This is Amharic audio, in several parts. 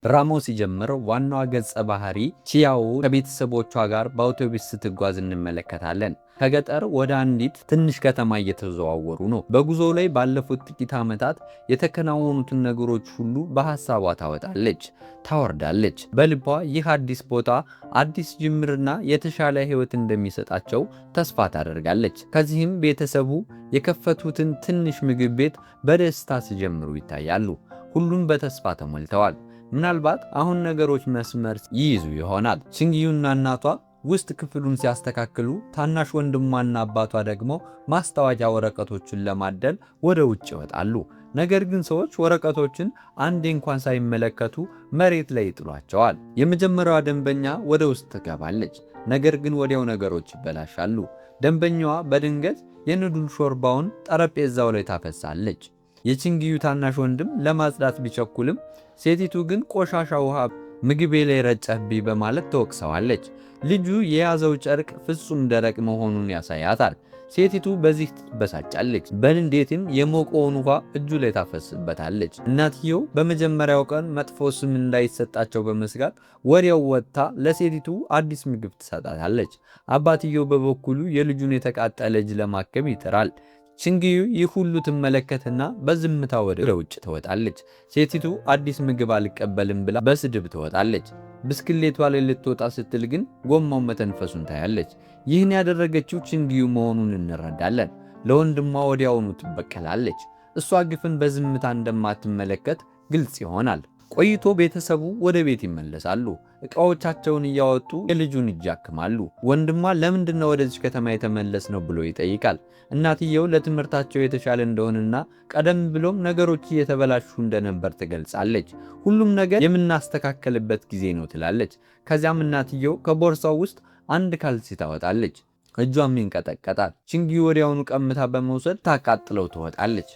ድራማው ሲጀምር ዋናዋ ገጸ ባህሪ ቺያኦ ከቤተሰቦቿ ጋር በአውቶቡስ ስትጓዝ እንመለከታለን። ከገጠር ወደ አንዲት ትንሽ ከተማ እየተዘዋወሩ ነው። በጉዞው ላይ ባለፉት ጥቂት ዓመታት የተከናወኑትን ነገሮች ሁሉ በሐሳቧ ታወጣለች፣ ታወርዳለች። በልቧ ይህ አዲስ ቦታ አዲስ ጅምርና የተሻለ ሕይወት እንደሚሰጣቸው ተስፋ ታደርጋለች። ከዚህም ቤተሰቡ የከፈቱትን ትንሽ ምግብ ቤት በደስታ ሲጀምሩ ይታያሉ። ሁሉም በተስፋ ተሞልተዋል። ምናልባት አሁን ነገሮች መስመር ይይዙ ይሆናል። ቺንግዩና እናቷ ውስጥ ክፍሉን ሲያስተካክሉ፣ ታናሽ ወንድሟና አባቷ ደግሞ ማስታወቂያ ወረቀቶችን ለማደል ወደ ውጭ ይወጣሉ። ነገር ግን ሰዎች ወረቀቶችን አንዴ እንኳን ሳይመለከቱ መሬት ላይ ይጥሏቸዋል። የመጀመሪያዋ ደንበኛ ወደ ውስጥ ትገባለች። ነገር ግን ወዲያው ነገሮች ይበላሻሉ። ደንበኛዋ በድንገት የኑድል ሾርባውን ጠረጴዛው ላይ ታፈሳለች። የቺንግዩ ታናሽ ወንድም ለማጽዳት ቢቸኩልም ሴቲቱ ግን ቆሻሻ ውሃ ምግቤ ላይ ረጨህብኝ በማለት ተወቅሰዋለች። ልጁ የያዘው ጨርቅ ፍጹም ደረቅ መሆኑን ያሳያታል። ሴቲቱ በዚህ ትበሳጫለች። በንዴትም የሞቀውን ውሃ እጁ ላይ ታፈስበታለች። እናትየው በመጀመሪያው ቀን መጥፎ ስም እንዳይሰጣቸው በመስጋት ወዲያው ወጥታ ለሴቲቱ አዲስ ምግብ ትሰጣታለች። አባትየው በበኩሉ የልጁን የተቃጠለ እጅ ለማከም ይጥራል። ቺንግዩ ይህ ሁሉ ትመለከትና በዝምታ ወደ ውጭ ትወጣለች። ሴቲቱ አዲስ ምግብ አልቀበልም ብላ በስድብ ትወጣለች። ብስክሌቷ ላይ ልትወጣ ስትል ግን ጎማው መተንፈሱን ታያለች። ይህን ያደረገችው ቺንግዩ መሆኑን እንረዳለን። ለወንድሟ ወዲያውኑ ትበቀላለች። እሷ ግፍን በዝምታ እንደማትመለከት ግልጽ ይሆናል። ቆይቶ ቤተሰቡ ወደ ቤት ይመለሳሉ። ዕቃዎቻቸውን እያወጡ የልጁን እጅ ያክማሉ። ወንድሟ ለምንድነው ወደዚህ ከተማ የተመለስ ነው ብሎ ይጠይቃል። እናትየው ለትምህርታቸው የተሻለ እንደሆነና ቀደም ብሎም ነገሮች እየተበላሹ እንደነበር ትገልጻለች። ሁሉም ነገር የምናስተካከልበት ጊዜ ነው ትላለች። ከዚያም እናትየው ከቦርሳው ውስጥ አንድ ካልሲ ታወጣለች። እጇም ይንቀጠቀጣል። ቺንግዩ ወዲያውኑ ቀምታ በመውሰድ ታቃጥለው ትወጣለች።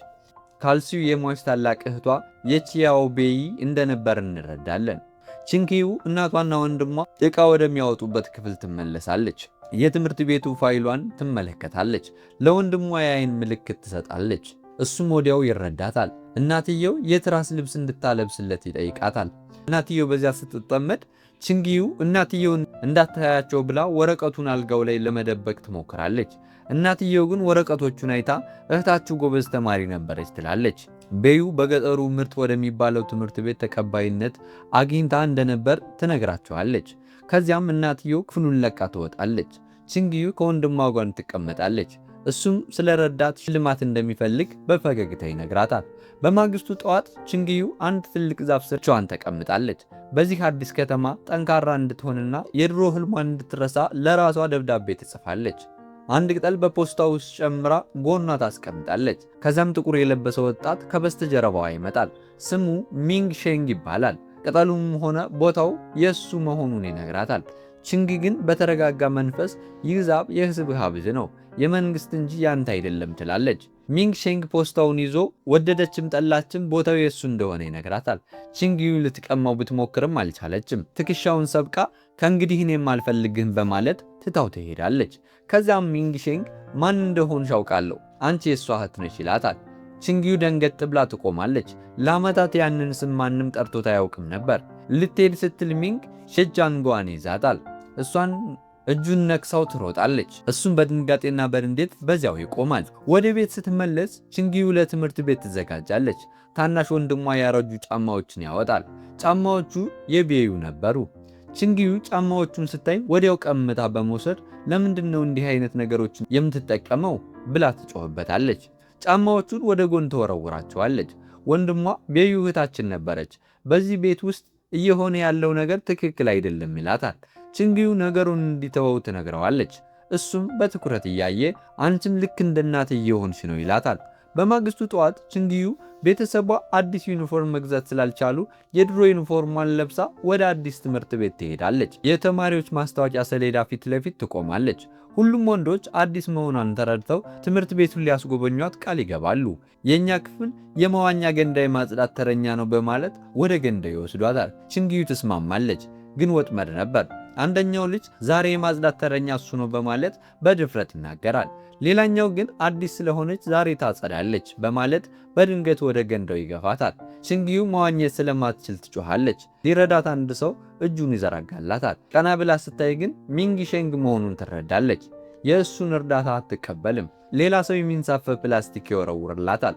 ካልሲው የሟች ታላቅ እህቷ የቺያኦ ቤይ እንደነበር እንረዳለን። ቺንግዩ እናቷና ወንድሟ ዕቃ ወደሚያወጡበት ክፍል ትመለሳለች። የትምህርት ቤቱ ፋይሏን ትመለከታለች። ለወንድሟ የአይን ምልክት ትሰጣለች። እሱም ወዲያው ይረዳታል። እናትየው የትራስ ልብስ እንድታለብስለት ይጠይቃታል። እናትየው በዚያ ስትጠመድ ቺንግዩ እናትየውን እንዳታያቸው ብላ ወረቀቱን አልጋው ላይ ለመደበቅ ትሞክራለች። እናትየው ግን ወረቀቶቹን አይታ እህታችሁ ጎበዝ ተማሪ ነበረች ትላለች። ቤዩ በገጠሩ ምርት ወደሚባለው ትምህርት ቤት ተቀባይነት አግኝታ እንደነበር ትነግራቸዋለች። ከዚያም እናትየው ክፍሉን ለቃ ትወጣለች። ቺንግዩ ከወንድሟ ጋር ትቀመጣለች። እሱም ስለረዳት ሽልማት እንደሚፈልግ በፈገግታ ይነግራታል። በማግስቱ ጠዋት ቺንግዩ አንድ ትልቅ ዛፍ ስር ብቻዋን ተቀምጣለች። በዚህ አዲስ ከተማ ጠንካራ እንድትሆንና የድሮ ህልሟን እንድትረሳ ለራሷ ደብዳቤ ትጽፋለች። አንድ ቅጠል በፖስታ ውስጥ ጨምራ ጎኗ ታስቀምጣለች። ከዚያም ጥቁር የለበሰ ወጣት ከበስተጀርባዋ ይመጣል። ስሙ ሚንግ ሼንግ ይባላል። ቅጠሉም ሆነ ቦታው የሱ መሆኑን ይነግራታል። ቺንግ ግን በተረጋጋ መንፈስ ይህ ዛፍ የህዝብ ሀብት ነው፣ የመንግስት እንጂ ያንተ አይደለም ትላለች። ሚንግ ሼንግ ፖስታውን ይዞ ወደደችም ጠላችም ቦታው የሱ እንደሆነ ይነግራታል። ቺንግዩ ልትቀማው ብትሞክርም አልቻለችም። ትከሻውን ሰብቃ ከእንግዲህ እኔም አልፈልግህም በማለት ትታው ትሄዳለች። ከዚያም ሚንግ ሼንግ ማን እንደሆንሽ አውቃለሁ፣ አንቺ የሷ እህት ነሽ ይላታል። ቺንግዩ ደንገጥ ብላ ትቆማለች። ለዓመታት ያንን ስም ማንም ጠርቶት አያውቅም ነበር። ልትሄድ ስትል ሚንግ ሸጃንጓን ይዛታል። እሷን እጁን ነክሳው ትሮጣለች። እሱም በድንጋጤና በንዴት በዚያው ይቆማል። ወደ ቤት ስትመለስ ቺንግዩ ለትምህርት ቤት ትዘጋጃለች። ታናሽ ወንድሟ ያረጁ ጫማዎችን ያወጣል። ጫማዎቹ የቤዩ ነበሩ። ቺንግዩ ጫማዎቹን ስታይ ወዲያው ቀምታ በመውሰድ ለምንድነው እንዲህ አይነት ነገሮችን የምትጠቀመው ብላ ትጮህበታለች። ጫማዎቹን ወደ ጎን ተወረውራቸዋለች። ወንድሟ ቤዩ እህታችን ነበረች፣ በዚህ ቤት ውስጥ እየሆነ ያለው ነገር ትክክል አይደለም ይላታል። ቺንግዩ ነገሩን እንዲተወው ትነግረዋለች። እሱም በትኩረት እያየ አንቺም ልክ እንደ እናት እየሆንሽ ነው ይላታል። በማግስቱ ጠዋት ቺንግዩ ቤተሰቧ አዲስ ዩኒፎርም መግዛት ስላልቻሉ የድሮ ዩኒፎርሟን ለብሳ ወደ አዲስ ትምህርት ቤት ትሄዳለች። የተማሪዎች ማስታወቂያ ሰሌዳ ፊት ለፊት ትቆማለች። ሁሉም ወንዶች አዲስ መሆኗን ተረድተው ትምህርት ቤቱን ሊያስጎበኟት ቃል ይገባሉ። የኛ ክፍል የመዋኛ ገንዳ የማጽዳት ተረኛ ነው በማለት ወደ ገንዳ ይወስዷታል። ቺንግዩ ትስማማለች፣ ግን ወጥመድ ነበር። አንደኛው ልጅ ዛሬ የማጽዳት ተረኛ እሱ ነው በማለት በድፍረት ይናገራል። ሌላኛው ግን አዲስ ስለሆነች ዛሬ ታጸዳለች በማለት በድንገት ወደ ገንዳው ይገፋታል። ቺንግዩ መዋኘት ስለማትችል ትጮኻለች። ሊረዳት አንድ ሰው እጁን ይዘረጋላታል። ቀና ብላ ስታይ ግን ሚንግሼንግ መሆኑን ትረዳለች። የእሱን እርዳታ አትቀበልም። ሌላ ሰው የሚንሳፈፍ ፕላስቲክ ይወረውርላታል።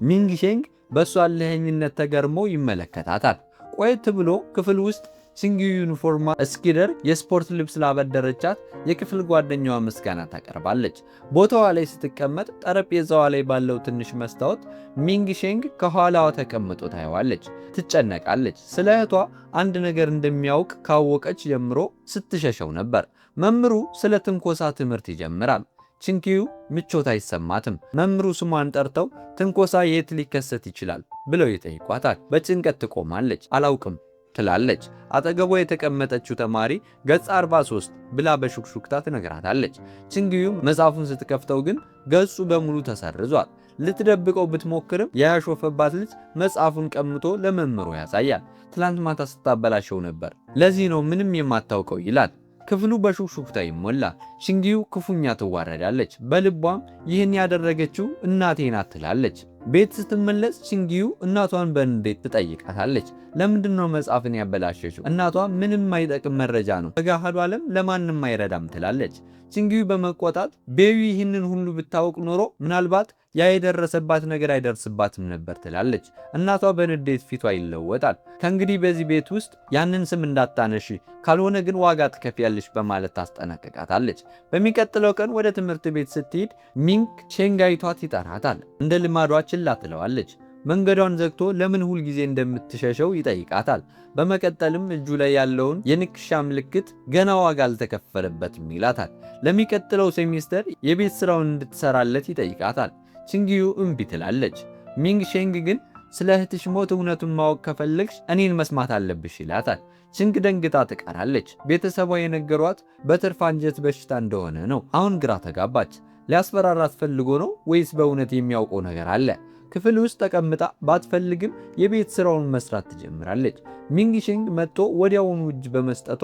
ሚንግሼንግ በእሷ እልህኝነት ተገርሞ ይመለከታታል። ቆየት ብሎ ክፍል ውስጥ ቺንግዩ ዩኒፎርማ እስኪደርቅ የስፖርት ልብስ ላበደረቻት የክፍል ጓደኛዋ ምስጋና ታቀርባለች። ቦታዋ ላይ ስትቀመጥ ጠረጴዛዋ ላይ ባለው ትንሽ መስታወት ሚንግሼንግ ከኋላዋ ተቀምጦ ታየዋለች። ትጨነቃለች። ስለ እህቷ አንድ ነገር እንደሚያውቅ ካወቀች ጀምሮ ስትሸሸው ነበር። መምህሩ ስለ ትንኮሳ ትምህርት ይጀምራል። ቺንግዩ ምቾት አይሰማትም። መምህሩ ስሟን ጠርተው ትንኮሳ የት ሊከሰት ይችላል ብለው ይጠይቋታል። በጭንቀት ትቆማለች። አላውቅም ትላለች። አጠገቧ የተቀመጠችው ተማሪ ገጽ 43 ብላ በሹክሹክታ ትነግራታለች። ቺንግዩ መጽሐፉን ስትከፍተው ግን ገጹ በሙሉ ተሰርዟል። ልትደብቀው ብትሞክርም ያሾፈባት ልጅ መጽሐፉን ቀምቶ ለመምህሩ ያሳያል። ትላንት ማታ ስታበላሸው ነበር፣ ለዚህ ነው ምንም የማታውቀው ይላል። ክፍሉ በሹክሹክታ ይሞላ። ቺንግዩ ክፉኛ ትዋረዳለች። በልቧም ይህን ያደረገችው እናቴ ናት ትላለች። ቤት ስትመለስ ቺንግዩ እናቷን በንዴት ትጠይቃታለች። ለምንድነው መጽሐፍን ያበላሸችው? እናቷ ምንም አይጠቅም መረጃ ነው፣ በገሃዱ ዓለም ለማንም አይረዳም ትላለች። ቺንግዩ በመቆጣት ቤዩ ይህንን ሁሉ ብታውቅ ኖሮ ምናልባት ያ የደረሰባት ነገር አይደርስባትም ነበር ትላለች። እናቷ በንዴት ፊቷ ይለወጣል። ከእንግዲህ በዚህ ቤት ውስጥ ያንን ስም እንዳታነሺ፣ ካልሆነ ግን ዋጋ ትከፍያለሽ በማለት ታስጠነቅቃታለች። በሚቀጥለው ቀን ወደ ትምህርት ቤት ስትሄድ ሚንግ ሼንግ አይቷት ይጠራታል። እንደ ልማዷ ችላ ትለዋለች። መንገዷን ዘግቶ ለምን ሁል ጊዜ እንደምትሸሸው ይጠይቃታል። በመቀጠልም እጁ ላይ ያለውን የንክሻ ምልክት ገና ዋጋ አልተከፈለበትም ይላታል። ለሚቀጥለው ሴሚስተር የቤት ስራውን እንድትሰራለት ይጠይቃታል። ቺንግዩ እምቢ ትላለች። ሚንግሼንግ ግን ስለ እህትሽ ሞት እውነቱን ማወቅ ከፈለግሽ እኔን መስማት አለብሽ ይላታል። ቺንግ ደንግጣ ትቀራለች። ቤተሰቧ የነገሯት በትርፍ አንጀት በሽታ እንደሆነ ነው። አሁን ግራ ተጋባች። ሊያስፈራራት ፈልጎ ነው ወይስ በእውነት የሚያውቀው ነገር አለ? ክፍል ውስጥ ተቀምጣ ባትፈልግም የቤት ስራውን መስራት ትጀምራለች። ሚንግሼንግ መጥቶ ወዲያውኑ እጅ በመስጠቷ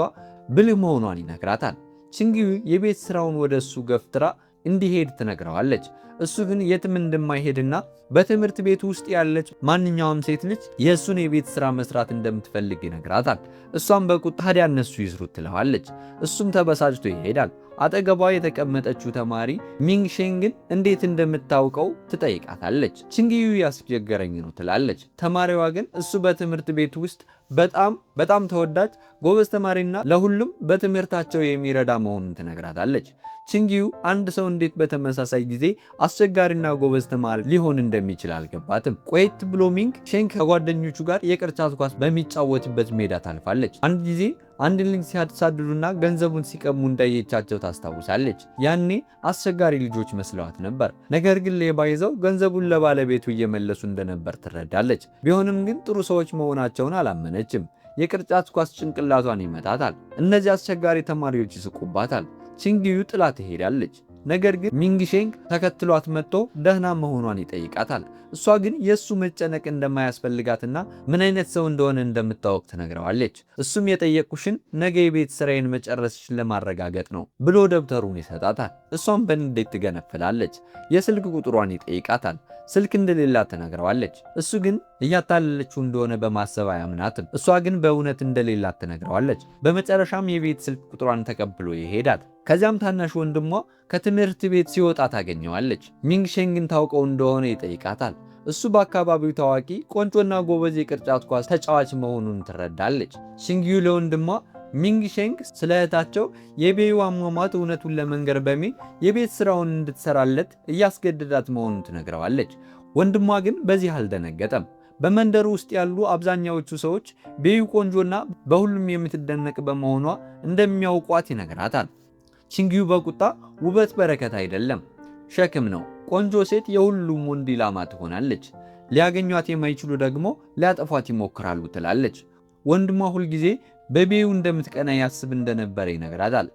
ብልህ መሆኗን ይነግራታል። ቺንግዩ የቤት ስራውን ወደ እሱ ገፍትራ እንዲሄድ ትነግረዋለች። እሱ ግን የትም እንደማይሄድና በትምህርት ቤት ውስጥ ያለች ማንኛውም ሴት ልጅ የእሱን የቤት ሥራ መስራት እንደምትፈልግ ይነግራታል። እሷም በቁጣ ታዲያ እነሱ ይስሩት ትለዋለች። እሱም ተበሳጭቶ ይሄዳል። አጠገቧ የተቀመጠችው ተማሪ ሚንግሼንግን እንዴት እንደምታውቀው ትጠይቃታለች። ቺንግዩ ያስቸገረኝ ነው ትላለች። ተማሪዋ ግን እሱ በትምህርት ቤት ውስጥ በጣም ተወዳጅ ጎበዝ ተማሪና ለሁሉም በትምህርታቸው የሚረዳ መሆኑን ትነግራታለች። ቺንግዩ አንድ ሰው እንዴት በተመሳሳይ ጊዜ አስቸጋሪና ጎበዝ ተማሪ ሊሆን እንደሚችል አልገባትም። ቆየት ብሎ ሚንግ ሼንግ ከጓደኞቹ ጋር የቅርጫት ኳስ በሚጫወትበት ሜዳ ታልፋለች። አንድ ጊዜ አንድ ልጅ ሲያሳድዱና ገንዘቡን ሲቀሙ እንዳየቻቸው ታስታውሳለች። ያኔ አስቸጋሪ ልጆች መስለዋት ነበር። ነገር ግን ሌባ ይዘው ገንዘቡን ለባለቤቱ እየመለሱ እንደነበር ትረዳለች። ቢሆንም ግን ጥሩ ሰዎች መሆናቸውን አላመነችም። የቅርጫት ኳስ ጭንቅላቷን ይመታታል። እነዚህ አስቸጋሪ ተማሪዎች ይስቁባታል። ቺንግዩ ጥላ ትሄዳለች። ነገር ግን ሚንግሼንግ ተከትሏት መጥቶ ደህና መሆኗን ይጠይቃታል። እሷ ግን የእሱ መጨነቅ እንደማያስፈልጋትና ምን አይነት ሰው እንደሆነ እንደምታወቅ ትነግረዋለች። እሱም የጠየቁሽን ነገ የቤት ስራዬን መጨረስሽን ለማረጋገጥ ነው ብሎ ደብተሩን ይሰጣታል። እሷም በንዴት ትገነፍላለች። የስልክ ቁጥሯን ይጠይቃታል። ስልክ እንደሌላት ትነግረዋለች። እሱ ግን እያታለለችው እንደሆነ በማሰብ አያምናትም። እሷ ግን በእውነት እንደሌላት ትነግረዋለች። በመጨረሻም የቤት ስልክ ቁጥሯን ተቀብሎ ይሄዳል። ከዚያም ታናሽ ወንድሟ ከትምህርት ቤት ሲወጣ ታገኘዋለች። ሚንግሼንግን ታውቀው እንደሆነ ይጠይቃታል። እሱ በአካባቢው ታዋቂ ቆንጆና ጎበዝ የቅርጫት ኳስ ተጫዋች መሆኑን ትረዳለች። ቺንግዩ ለወንድሟ ሚንግሼንግ ስለ እህታቸው የቤዩ አሟሟት እውነቱን ለመንገር በሚል የቤት ስራውን እንድትሰራለት እያስገደዳት መሆኑን ትነግረዋለች። ወንድሟ ግን በዚህ አልደነገጠም። በመንደሩ ውስጥ ያሉ አብዛኛዎቹ ሰዎች ቤዩ ቆንጆና በሁሉም የምትደነቅ በመሆኗ እንደሚያውቋት ይነግራታል። ቺንግዩ በቁጣ ውበት በረከት አይደለም፣ ሸክም ነው። ቆንጆ ሴት የሁሉም ወንድ ኢላማ ትሆናለች። ሊያገኟት የማይችሉ ደግሞ ሊያጠፏት ይሞክራሉ ትላለች። ወንድሟ ሁልጊዜ በቤዩ እንደምትቀና ያስብ እንደነበረ ይነግራታል።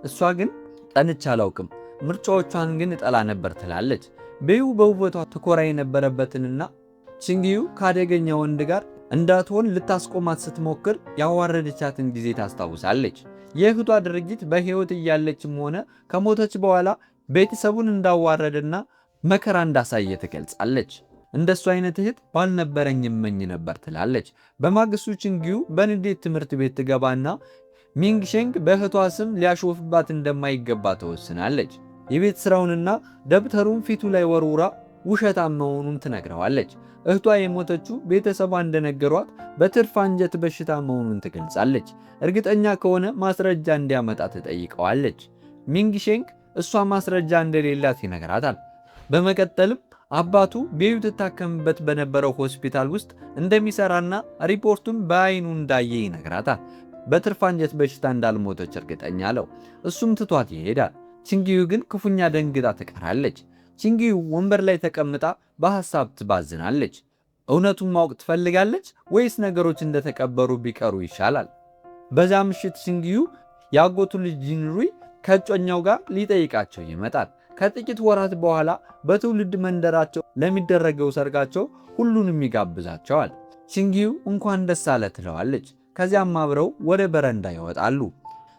እሷ ግን ቀንቻ አላውቅም፣ ምርጫዎቿን ግን እጠላ ነበር ትላለች። ቤዩ በውበቷ ትኮራ የነበረበትንና ቺንግዩ ከአደገኛ ወንድ ጋር እንዳትሆን ልታስቆማት ስትሞክር ያዋረደቻትን ጊዜ ታስታውሳለች። የእህቷ ድርጊት በሕይወት እያለችም ሆነ ከሞተች በኋላ ቤተሰቡን እንዳዋረደና መከራ እንዳሳየ ትገልጻለች። እንደሱ አይነት እህት ባልነበረኝ እመኝ ነበር ትላለች። በማግስቱ ቺንግዩ በንዴት ትምህርት ቤት ትገባና ሚንግሼንግ በእህቷ ስም ሊያሾፍባት እንደማይገባ ተወስናለች። የቤት ስራውንና ደብተሩን ፊቱ ላይ ወርውራ ውሸታም መሆኑን ትነግረዋለች። እህቷ የሞተችው ቤተሰቧ እንደነገሯት በትርፍ አንጀት በሽታ መሆኑን ትገልጻለች። እርግጠኛ ከሆነ ማስረጃ እንዲያመጣ ትጠይቀዋለች። ሚንግሼንግ እሷ ማስረጃ እንደሌላት ይነግራታል። በመቀጠልም አባቱ ቤዩ ትታከምበት በነበረው ሆስፒታል ውስጥ እንደሚሰራና ሪፖርቱን በአይኑ እንዳየ ይነግራታል። በትርፍ አንጀት በሽታ እንዳልሞተች እርግጠኛ አለው። እሱም ትቷት ይሄዳል። ቺንግዩ ግን ክፉኛ ደንግጣ ትቀራለች። ቺንግዩ ወንበር ላይ ተቀምጣ በሐሳብ ትባዝናለች። እውነቱን ማወቅ ትፈልጋለች ወይስ ነገሮች እንደተቀበሩ ቢቀሩ ይሻላል? በዛ ምሽት ቺንግዩ የአጎቱ ልጅ ጂንሩይ ከእጮኛው ጋር ሊጠይቃቸው ይመጣል። ከጥቂት ወራት በኋላ በትውልድ መንደራቸው ለሚደረገው ሰርጋቸው ሁሉንም ይጋብዛቸዋል። ቺንግዩ እንኳን ደስ አለ ትለዋለች። ከዚያም አብረው ወደ በረንዳ ይወጣሉ።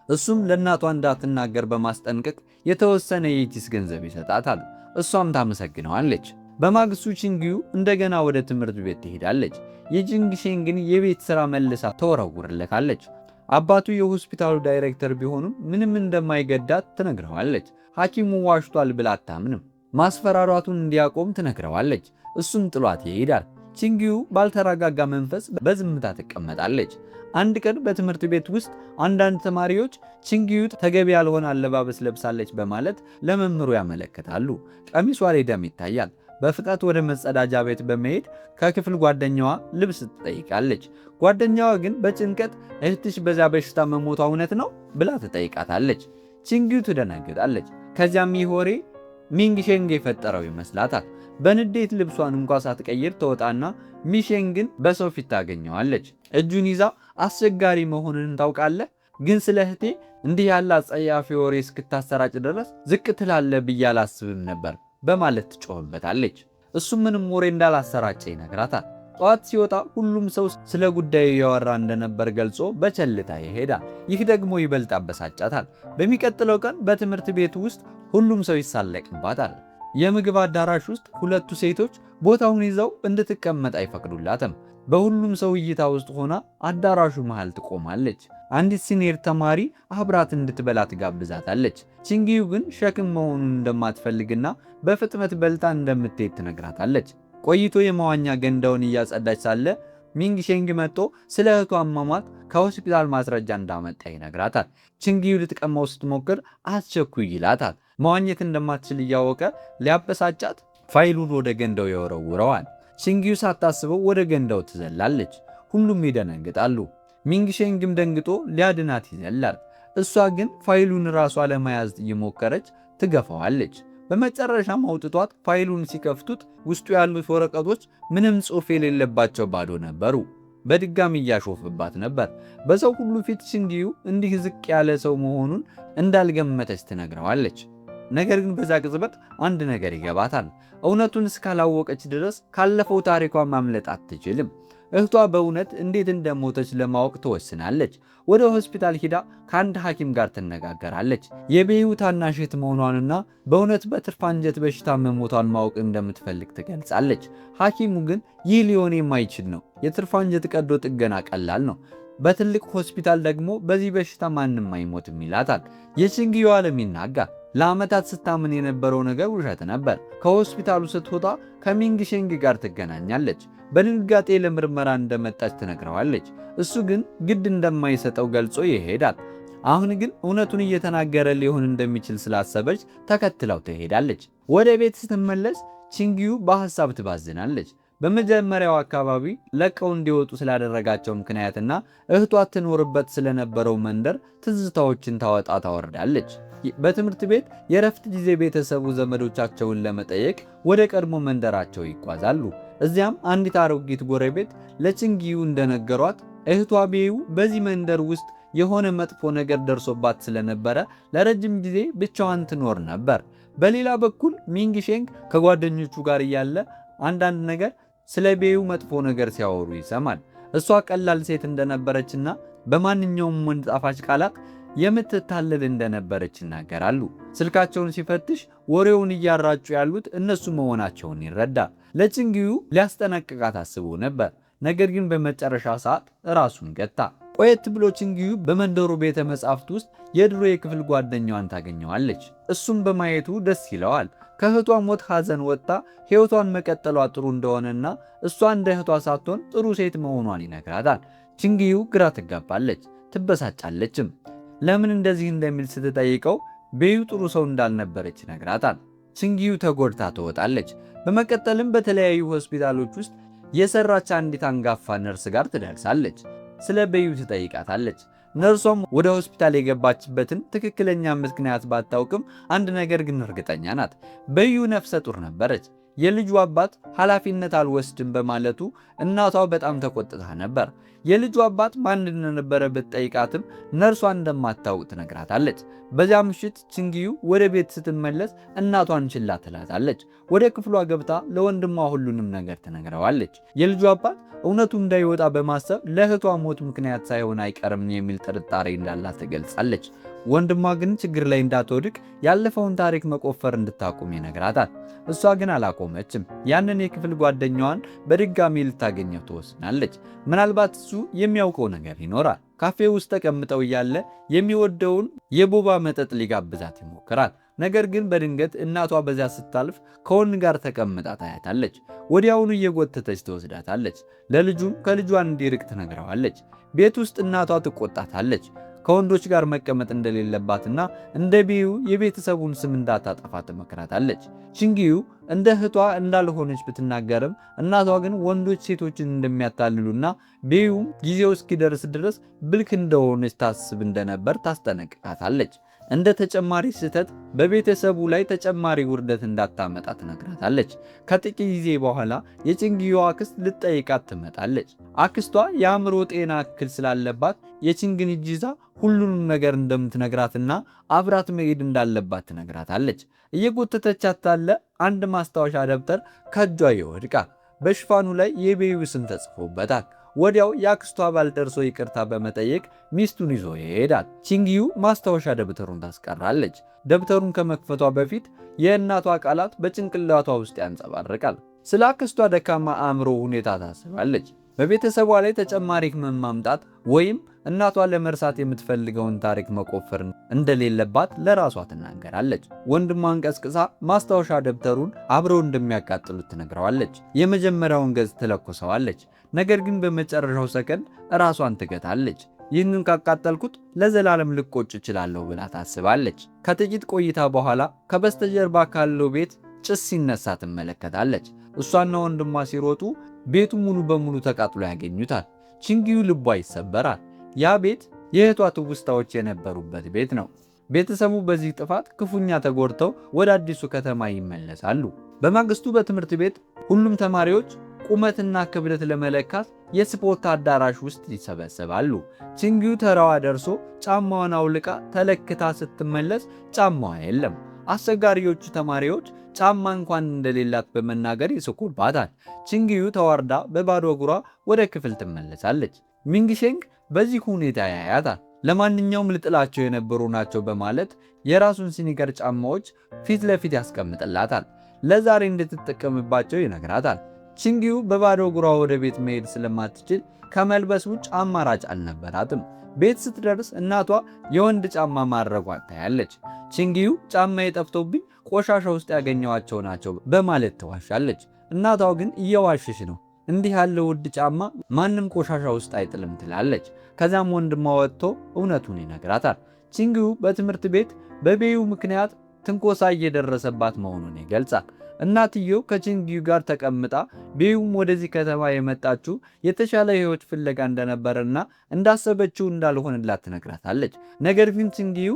እሱም ለእናቷ እንዳትናገር በማስጠንቀቅ የተወሰነ የኢቲስ ገንዘብ ይሰጣታል። እሷም ታመሰግነዋለች። በማግስቱ ቺንግዩ እንደገና ወደ ትምህርት ቤት ትሄዳለች። የጂንግሼንግን የቤት ሥራ መልሳ ተወረውርለታለች። አባቱ የሆስፒታሉ ዳይሬክተር ቢሆኑም ምንም እንደማይገዳት ትነግረዋለች። ሐኪሙ ዋሽቷል ብላ አታምንም። ማስፈራራቱን እንዲያቆም ትነግረዋለች። እሱም ጥሏት ይሄዳል። ቺንግዩ ባልተረጋጋ መንፈስ በዝምታ ትቀመጣለች። አንድ ቀን በትምህርት ቤት ውስጥ አንዳንድ ተማሪዎች ቺንግዩ ተገቢ ያልሆነ አለባበስ ለብሳለች በማለት ለመምህሩ ያመለክታሉ። ቀሚሷ ላይ ደም ይታያል። በፍጥነት ወደ መጸዳጃ ቤት በመሄድ ከክፍል ጓደኛዋ ልብስ ትጠይቃለች። ጓደኛዋ ግን በጭንቀት እህትሽ በዛ በሽታ መሞቷ እውነት ነው ብላ ትጠይቃታለች። ቺንግዩ ትደነግጣለች። ከዚያም ይህ ወሬ ሚንግሼንግ የፈጠረው ይመስላታል። በንዴት ልብሷን እንኳ ሳትቀይር ተወጣና ሚሼንግን በሰው ፊት ታገኘዋለች። እጁን ይዛ አስቸጋሪ መሆኑን ታውቃለህ፣ ግን ስለ እህቴ እንዲህ ያለ አጸያፊ ወሬ እስክታሰራጭ ድረስ ዝቅ ትላለህ ብዬ አላስብም ነበር በማለት ትጮህበታለች። እሱም ምንም ወሬ እንዳላሰራጨ ይነግራታል። ጠዋት ሲወጣ ሁሉም ሰው ስለ ጉዳዩ ያወራ እንደነበር ገልጾ በቸልታ ይሄዳል። ይህ ደግሞ ይበልጥ አበሳጫታል። በሚቀጥለው ቀን በትምህርት ቤቱ ውስጥ ሁሉም ሰው ይሳለቅባታል። የምግብ አዳራሽ ውስጥ ሁለቱ ሴቶች ቦታውን ይዘው እንድትቀመጥ አይፈቅዱላትም። በሁሉም ሰው እይታ ውስጥ ሆና አዳራሹ መሃል ትቆማለች። አንዲት ሲኒየር ተማሪ አብራት እንድትበላ ትጋብዛታለች። ቺንግዩ ግን ሸክም መሆኑን እንደማትፈልግና በፍጥነት በልታ እንደምትሄድ ትነግራታለች። ቆይቶ የመዋኛ ገንዳውን እያጸዳች ሳለ ሚንግሼንግ መጥቶ ስለ እህቷ አሟሟት ከሆስፒታል ማስረጃ እንዳመጣ ይነግራታል። ቺንግዩ ልትቀማው ስትሞክር አስቸኩይ ይላታል። መዋኘት እንደማትችል እያወቀ ሊያበሳጫት ፋይሉን ወደ ገንዳው ይወረውረዋል። ቺንግዩ ሳታስበው ወደ ገንዳው ትዘላለች። ሁሉም ይደነግጣሉ። ሚንግሼንግም ደንግጦ ሊያድናት ይዘላል። እሷ ግን ፋይሉን ራሷ ለመያዝ እየሞከረች ትገፋዋለች። በመጨረሻም አውጥቷት ፋይሉን ሲከፍቱት ውስጡ ያሉት ወረቀቶች ምንም ጽሑፍ የሌለባቸው ባዶ ነበሩ። በድጋሚ እያሾፈባት ነበር። በሰው ሁሉ ፊት ቺንግዩ እንዲህ ዝቅ ያለ ሰው መሆኑን እንዳልገመተች ትነግረዋለች። ነገር ግን በዛ ቅጽበት አንድ ነገር ይገባታል። እውነቱን እስካላወቀች ድረስ ካለፈው ታሪኳ ማምለጥ አትችልም። እህቷ በእውነት እንዴት እንደሞተች ለማወቅ ትወስናለች። ወደ ሆስፒታል ሂዳ ከአንድ ሐኪም ጋር ትነጋገራለች። የቤዩ ታናሽ እህት መሆኗንና በእውነት በትርፍ አንጀት በሽታ መሞቷን ማወቅ እንደምትፈልግ ትገልጻለች። ሐኪሙ ግን ይህ ሊሆን የማይችል ነው፣ የትርፍ አንጀት ቀዶ ጥገና ቀላል ነው፣ በትልቅ ሆስፒታል ደግሞ በዚህ በሽታ ማንም አይሞትም ይላታል። የቺንግዩ ዓለም ይናጋል። ለዓመታት ስታምን የነበረው ነገር ውሸት ነበር። ከሆስፒታሉ ስትወጣ ከሚንግሼንግ ጋር ትገናኛለች። በድንጋጤ ለምርመራ እንደመጣች ትነግረዋለች። እሱ ግን ግድ እንደማይሰጠው ገልጾ ይሄዳል። አሁን ግን እውነቱን እየተናገረ ሊሆን እንደሚችል ስላሰበች ተከትለው ትሄዳለች። ወደ ቤት ስትመለስ ቺንግዩ በሐሳብ ትባዝናለች። በመጀመሪያው አካባቢ ለቀው እንዲወጡ ስላደረጋቸው ምክንያትና እህቷ ትኖርበት ስለነበረው መንደር ትዝታዎችን ታወጣ ታወርዳለች። በትምህርት ቤት የረፍት ጊዜ ቤተሰቡ ዘመዶቻቸውን ለመጠየቅ ወደ ቀድሞ መንደራቸው ይጓዛሉ። እዚያም አንዲት አሮጊት ጎረቤት ለቺንግዩ እንደነገሯት እህቷ ቤዩ በዚህ መንደር ውስጥ የሆነ መጥፎ ነገር ደርሶባት ስለነበረ ለረጅም ጊዜ ብቻዋን ትኖር ነበር። በሌላ በኩል ሚንግሼንግ ከጓደኞቹ ጋር እያለ አንዳንድ ነገር ስለ ቤዩ መጥፎ ነገር ሲያወሩ ይሰማል። እሷ ቀላል ሴት እንደነበረችና በማንኛውም ወንድ ጣፋጭ ቃላት የምትታለል እንደነበረች ይናገራሉ። ስልካቸውን ሲፈትሽ ወሬውን እያራጩ ያሉት እነሱ መሆናቸውን ይረዳል። ለቺንግዩ ሊያስጠነቅቃት አስቦ ነበር፣ ነገር ግን በመጨረሻ ሰዓት ራሱን ገታ። ቆየት ብሎ ቺንግዩ በመንደሩ ቤተ መጻሕፍት ውስጥ የድሮ የክፍል ጓደኛዋን ታገኘዋለች። እሱም በማየቱ ደስ ይለዋል። ከእህቷ ሞት ሐዘን ወጥታ ሕይወቷን መቀጠሏ ጥሩ እንደሆነና እሷ እንደ እህቷ ሳትሆን ጥሩ ሴት መሆኗን ይነግራታል። ቺንግዩ ግራ ትጋባለች፣ ትበሳጫለችም። ለምን እንደዚህ እንደሚል ስትጠይቀው ቤዩ ጥሩ ሰው እንዳልነበረች ይነግራታል። ቺንግዩ ተጎድታ ትወጣለች። በመቀጠልም በተለያዩ ሆስፒታሎች ውስጥ የሰራች አንዲት አንጋፋ ነርስ ጋር ትደርሳለች። ስለ ቤዩ ትጠይቃታለች። ነርሷም ወደ ሆስፒታል የገባችበትን ትክክለኛ ምክንያት ባታውቅም አንድ ነገር ግን እርግጠኛ ናት። ቤዩ ነፍሰ ጡር ነበረች። የልጁ አባት ኃላፊነት አልወስድም በማለቱ እናቷ በጣም ተቆጥታ ነበር። የልጁ አባት ማን እንደነበረ ብትጠይቃትም ነርሷ እንደማታውቅ ትነግራታለች። በዚያ ምሽት ቺንግዩ ወደ ቤት ስትመለስ እናቷን ችላ ትላታለች። ወደ ክፍሏ ገብታ ለወንድሟ ሁሉንም ነገር ትነግረዋለች። የልጁ አባት እውነቱ እንዳይወጣ በማሰብ ለእህቷ ሞት ምክንያት ሳይሆን አይቀርም የሚል ጥርጣሬ እንዳላት ትገልጻለች። ወንድሟ ግን ችግር ላይ እንዳትወድቅ ያለፈውን ታሪክ መቆፈር እንድታቆም ይነግራታል። እሷ ግን አላቆመችም። ያንን የክፍል ጓደኛዋን በድጋሚ ልታገኘው ትወስናለች። ምናልባት እሱ የሚያውቀው ነገር ይኖራል። ካፌ ውስጥ ተቀምጠው እያለ የሚወደውን የቦባ መጠጥ ሊጋብዛት ይሞክራል። ነገር ግን በድንገት እናቷ በዚያ ስታልፍ ከወንድ ጋር ተቀምጣ ታያታለች። ወዲያውኑ እየጎተተች ትወስዳታለች። ለልጁም ከልጇን እንዲርቅ ትነግረዋለች። ቤት ውስጥ እናቷ ትቆጣታለች። ከወንዶች ጋር መቀመጥ እንደሌለባትና እንደ ቤዩ የቤተሰቡን ስም እንዳታጠፋ ትመክራታለች። ቺንግዩ እንደ እህቷ እንዳልሆነች ብትናገርም እናቷ ግን ወንዶች ሴቶችን እንደሚያታልሉና ቤዩም ጊዜው እስኪደርስ ድረስ ብልክ እንደሆነች ታስብ እንደነበር ታስጠነቅቃታለች። እንደ ተጨማሪ ስህተት በቤተሰቡ ላይ ተጨማሪ ውርደት እንዳታመጣ ትነግራታለች። ከጥቂት ጊዜ በኋላ የቺንግዩ አክስት ልትጠይቃት ትመጣለች። አክስቷ የአእምሮ ጤና እክል ስላለባት የቺንግን እጅ ይዛ ሁሉንም ነገር እንደምትነግራትና አብራት መሄድ እንዳለባት ትነግራታለች። እየጎተተቻት ሳለ አንድ ማስታወሻ ደብተር ከእጇ ይወድቃል። በሽፋኑ ላይ የቤዩ ስም ተጽፎበታል። ወዲያው የአክስቷ ባል ደርሶ ይቅርታ በመጠየቅ ሚስቱን ይዞ ይሄዳል። ቺንግዩ ማስታወሻ ደብተሩን ታስቀራለች። ደብተሩን ከመክፈቷ በፊት የእናቷ ቃላት በጭንቅላቷ ውስጥ ያንጸባርቃል። ስለ አክስቷ ደካማ አእምሮ ሁኔታ ታስባለች። በቤተሰቧ ላይ ተጨማሪ ሕመም ማምጣት ወይም እናቷ ለመርሳት የምትፈልገውን ታሪክ መቆፈር እንደሌለባት ለራሷ ትናገራለች። ወንድሟን ቀስቅሳ ማስታወሻ ደብተሩን አብረው እንደሚያቃጥሉት ትነግረዋለች። የመጀመሪያውን ገጽ ትለኩሰዋለች። ነገር ግን በመጨረሻው ሰከንድ ራሷን ትገታለች። ይህንን ካቃጠልኩት ለዘላለም ልቆጭ እችላለሁ ብላ ታስባለች። ከጥቂት ቆይታ በኋላ ከበስተጀርባ ካለው ቤት ጭስ ሲነሳ ትመለከታለች። እሷና ወንድሟ ሲሮጡ ቤቱ ሙሉ በሙሉ ተቃጥሎ ያገኙታል። ቺንግዩ ልቧ ይሰበራል። ያ ቤት የእህቷ ትውስታዎች የነበሩበት ቤት ነው። ቤተሰቡ በዚህ ጥፋት ክፉኛ ተጎድተው ወደ አዲሱ ከተማ ይመለሳሉ። በማግስቱ በትምህርት ቤት ሁሉም ተማሪዎች ቁመትና ክብደት ለመለካት የስፖርት አዳራሽ ውስጥ ይሰበሰባሉ። ቺንግዩ ተራዋ ደርሶ ጫማዋን አውልቃ ተለክታ ስትመለስ ጫማዋ የለም። አስቸጋሪዎቹ ተማሪዎች ጫማ እንኳን እንደሌላት በመናገር ይስቁባታል። ቺንግዩ ተዋርዳ በባዶ እግሯ ወደ ክፍል ትመለሳለች። ሚንግሼንግ በዚህ ሁኔታ ያያታል። ለማንኛውም ልጥላቸው የነበሩ ናቸው በማለት የራሱን ሲኒከር ጫማዎች ፊት ለፊት ያስቀምጥላታል። ለዛሬ እንድትጠቀምባቸው ይነግራታል። ቺንግዩ በባዶ እግሯ ወደ ቤት መሄድ ስለማትችል ከመልበስ ውጭ አማራጭ አልነበራትም። ቤት ስትደርስ እናቷ የወንድ ጫማ ማድረጓን ታያለች። ቺንግዩ ጫማ የጠፍቶብኝ ቆሻሻ ውስጥ ያገኘዋቸው ናቸው በማለት ትዋሻለች። እናቷ ግን እየዋሸሽ ነው፣ እንዲህ ያለ ውድ ጫማ ማንም ቆሻሻ ውስጥ አይጥልም ትላለች። ከዚያም ወንድሟ ወጥቶ እውነቱን ይነግራታል። ቺንግዩ በትምህርት ቤት በቤዩ ምክንያት ትንኮሳ እየደረሰባት መሆኑን ይገልጻል። እናትየው ከቺንግዩ ጋር ተቀምጣ ቤዩም ወደዚህ ከተማ የመጣችው የተሻለ ሕይወት ፍለጋ እንደነበረና እንዳሰበችው እንዳልሆነላት ትነግራታለች። ነገር ግን ቺንግዩ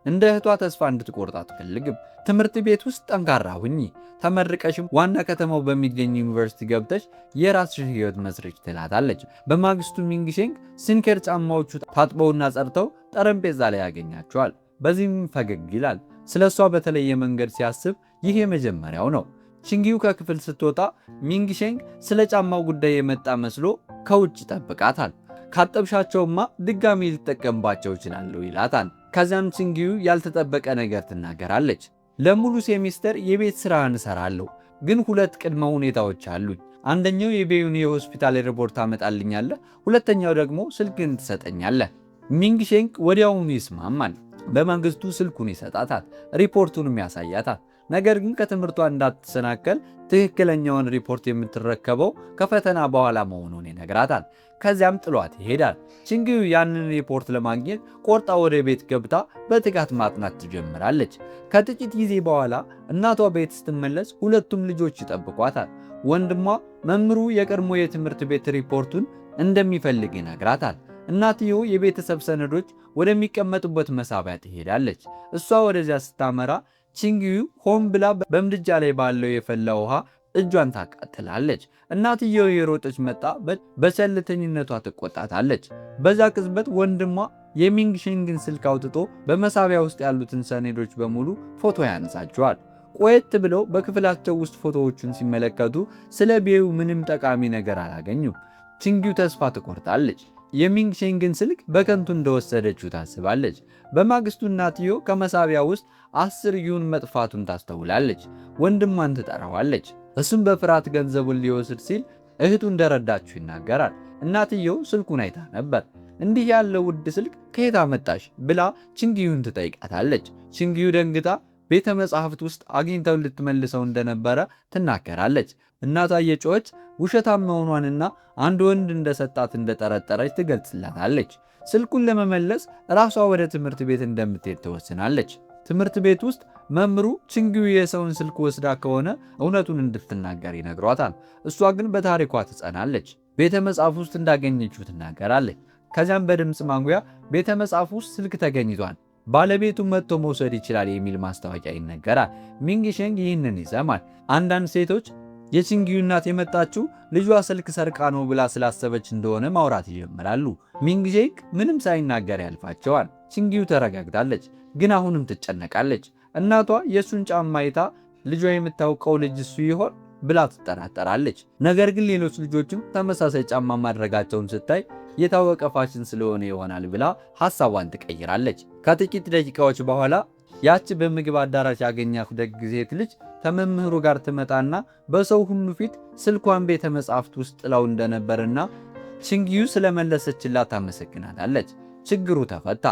እንደ እህቷ ተስፋ እንድትቆርጥ አትፈልግም። ትምህርት ቤት ውስጥ ጠንካራ ሁኚ፣ ተመርቀሽም ዋና ከተማው በሚገኝ ዩኒቨርሲቲ ገብተሽ የራስሽ ሕይወት መስርች ትላታለች። በማግስቱ ሚንግሼንግ ሲኒከር ጫማዎቹ ታጥበውና ጸድተው ጠረጴዛ ላይ ያገኛቸዋል። በዚህም ፈገግ ይላል። ስለ እሷ በተለየ መንገድ ሲያስብ ይህ የመጀመሪያው ነው። ቺንግዩ ከክፍል ስትወጣ ሚንግሼንግ ስለ ጫማው ጉዳይ የመጣ መስሎ ከውጭ ይጠብቃታል። ካጠብሻቸውማ ድጋሚ ሊጠቀምባቸው ይችላል ይላታል። ከዚያም ቺንግዩ ያልተጠበቀ ነገር ትናገራለች። ለሙሉ ሴሚስተር የቤት ሥራ እንሰራለሁ፣ ግን 2 ቅድመ ሁኔታዎች አሉኝ። አንደኛው የቤዩን የሆስፒታል ሪፖርት ታመጣልኛለህ፣ ሁለተኛው ደግሞ ስልክን ትሰጠኛለህ። ሚንግሼንግ ወዲያውኑ ይስማማል። በማግስቱ ስልኩን ይሰጣታል፣ ሪፖርቱንም ያሳያታል። ነገር ግን ከትምህርቷ እንዳትሰናከል ትክክለኛውን ሪፖርት የምትረከበው ከፈተና በኋላ መሆኑን ይነግራታል። ከዚያም ጥሏት ይሄዳል። ቺንግዩ ያንን ሪፖርት ለማግኘት ቆርጣ ወደ ቤት ገብታ በትጋት ማጥናት ትጀምራለች። ከጥቂት ጊዜ በኋላ እናቷ ቤት ስትመለስ ሁለቱም ልጆች ይጠብቋታል። ወንድሟ መምህሩ የቀድሞ የትምህርት ቤት ሪፖርቱን እንደሚፈልግ ይነግራታል። እናትየው የቤተሰብ ሰነዶች ወደሚቀመጡበት መሳቢያ ትሄዳለች። እሷ ወደዚያ ስታመራ ቺንግዩ ሆን ብላ በምድጃ ላይ ባለው የፈላ ውሃ እጇን ታቃጥላለች። እናትየው የሮጠች መጣ በቸልተኝነቷ ትቆጣታለች። በዛ ቅጽበት ወንድሟ የሚንግሼንግን ስልክ አውጥቶ በመሳቢያ ውስጥ ያሉትን ሰነዶች በሙሉ ፎቶ ያነሳቸዋል። ቆየት ብለው በክፍላቸው ውስጥ ፎቶዎቹን ሲመለከቱ ስለ ቤዩ ምንም ጠቃሚ ነገር አላገኙም። ቺንግዩ ተስፋ ትቆርጣለች። የሚንግሼንግን ስልክ በከንቱ እንደወሰደችው ታስባለች። በማግስቱ እናትየው ከመሳቢያ ውስጥ 10 ዩን መጥፋቱን ታስተውላለች። ወንድሟን ትጠራዋለች። እሱም በፍርሃት ገንዘቡን ሊወስድ ሲል እህቱ እንደረዳችው ይናገራል። እናትየው ስልኩን አይታ ነበር። እንዲህ ያለ ውድ ስልክ ከየት አመጣሽ ብላ ቺንግዩን ትጠይቃታለች። ቺንግዩ ደንግጣ ቤተ መጻሕፍት ውስጥ አግኝተው ልትመልሰው እንደነበረ ትናገራለች። እናቷ እየጮኸች ውሸታም መሆኗንና አንድ ወንድ እንደሰጣት እንደጠረጠረች ትገልጽላታለች። ስልኩን ለመመለስ ራሷ ወደ ትምህርት ቤት እንደምትሄድ ትወስናለች። ትምህርት ቤት ውስጥ መምህሩ ቺንግዩ የሰውን ስልክ ወስዳ ከሆነ እውነቱን እንድትናገር ይነግሯታል። እሷ ግን በታሪኳ ትጸናለች። ቤተ መጽሐፍ ውስጥ እንዳገኘችው ትናገራለች። ከዚያም በድምፅ ማጉያ ቤተ መጽሐፍ ውስጥ ስልክ ተገኝቷል፣ ባለቤቱ መጥቶ መውሰድ ይችላል የሚል ማስታወቂያ ይነገራል። ሚንግሼንግ ይህንን ይሰማል። አንዳንድ ሴቶች የቺንግዩ እናት የመጣችው ልጇ ስልክ ሰርቃ ነው ብላ ስላሰበች እንደሆነ ማውራት ይጀምራሉ። ሚንግሼንግ ምንም ሳይናገር ያልፋቸዋል። ቺንግዩ ተረጋግታለች፣ ግን አሁንም ትጨነቃለች። እናቷ የእሱን ጫማ አይታ ልጇ የምታውቀው ልጅ እሱ ይሆን ብላ ትጠራጠራለች። ነገር ግን ሌሎች ልጆችም ተመሳሳይ ጫማ ማድረጋቸውን ስታይ የታወቀ ፋሽን ስለሆነ ይሆናል ብላ ሐሳቧን ትቀይራለች። ከጥቂት ደቂቃዎች በኋላ ያች በምግብ አዳራሽ ያገኛት ደግ ሴት ልጅ ከመምህሩ ጋር ትመጣና በሰው ሁሉ ፊት ስልኳን ቤተ መጻሕፍት ውስጥ ጥላው እንደነበርና ቺንግዩ ስለመለሰችላት ታመሰግናታለች። ችግሩ ተፈታ።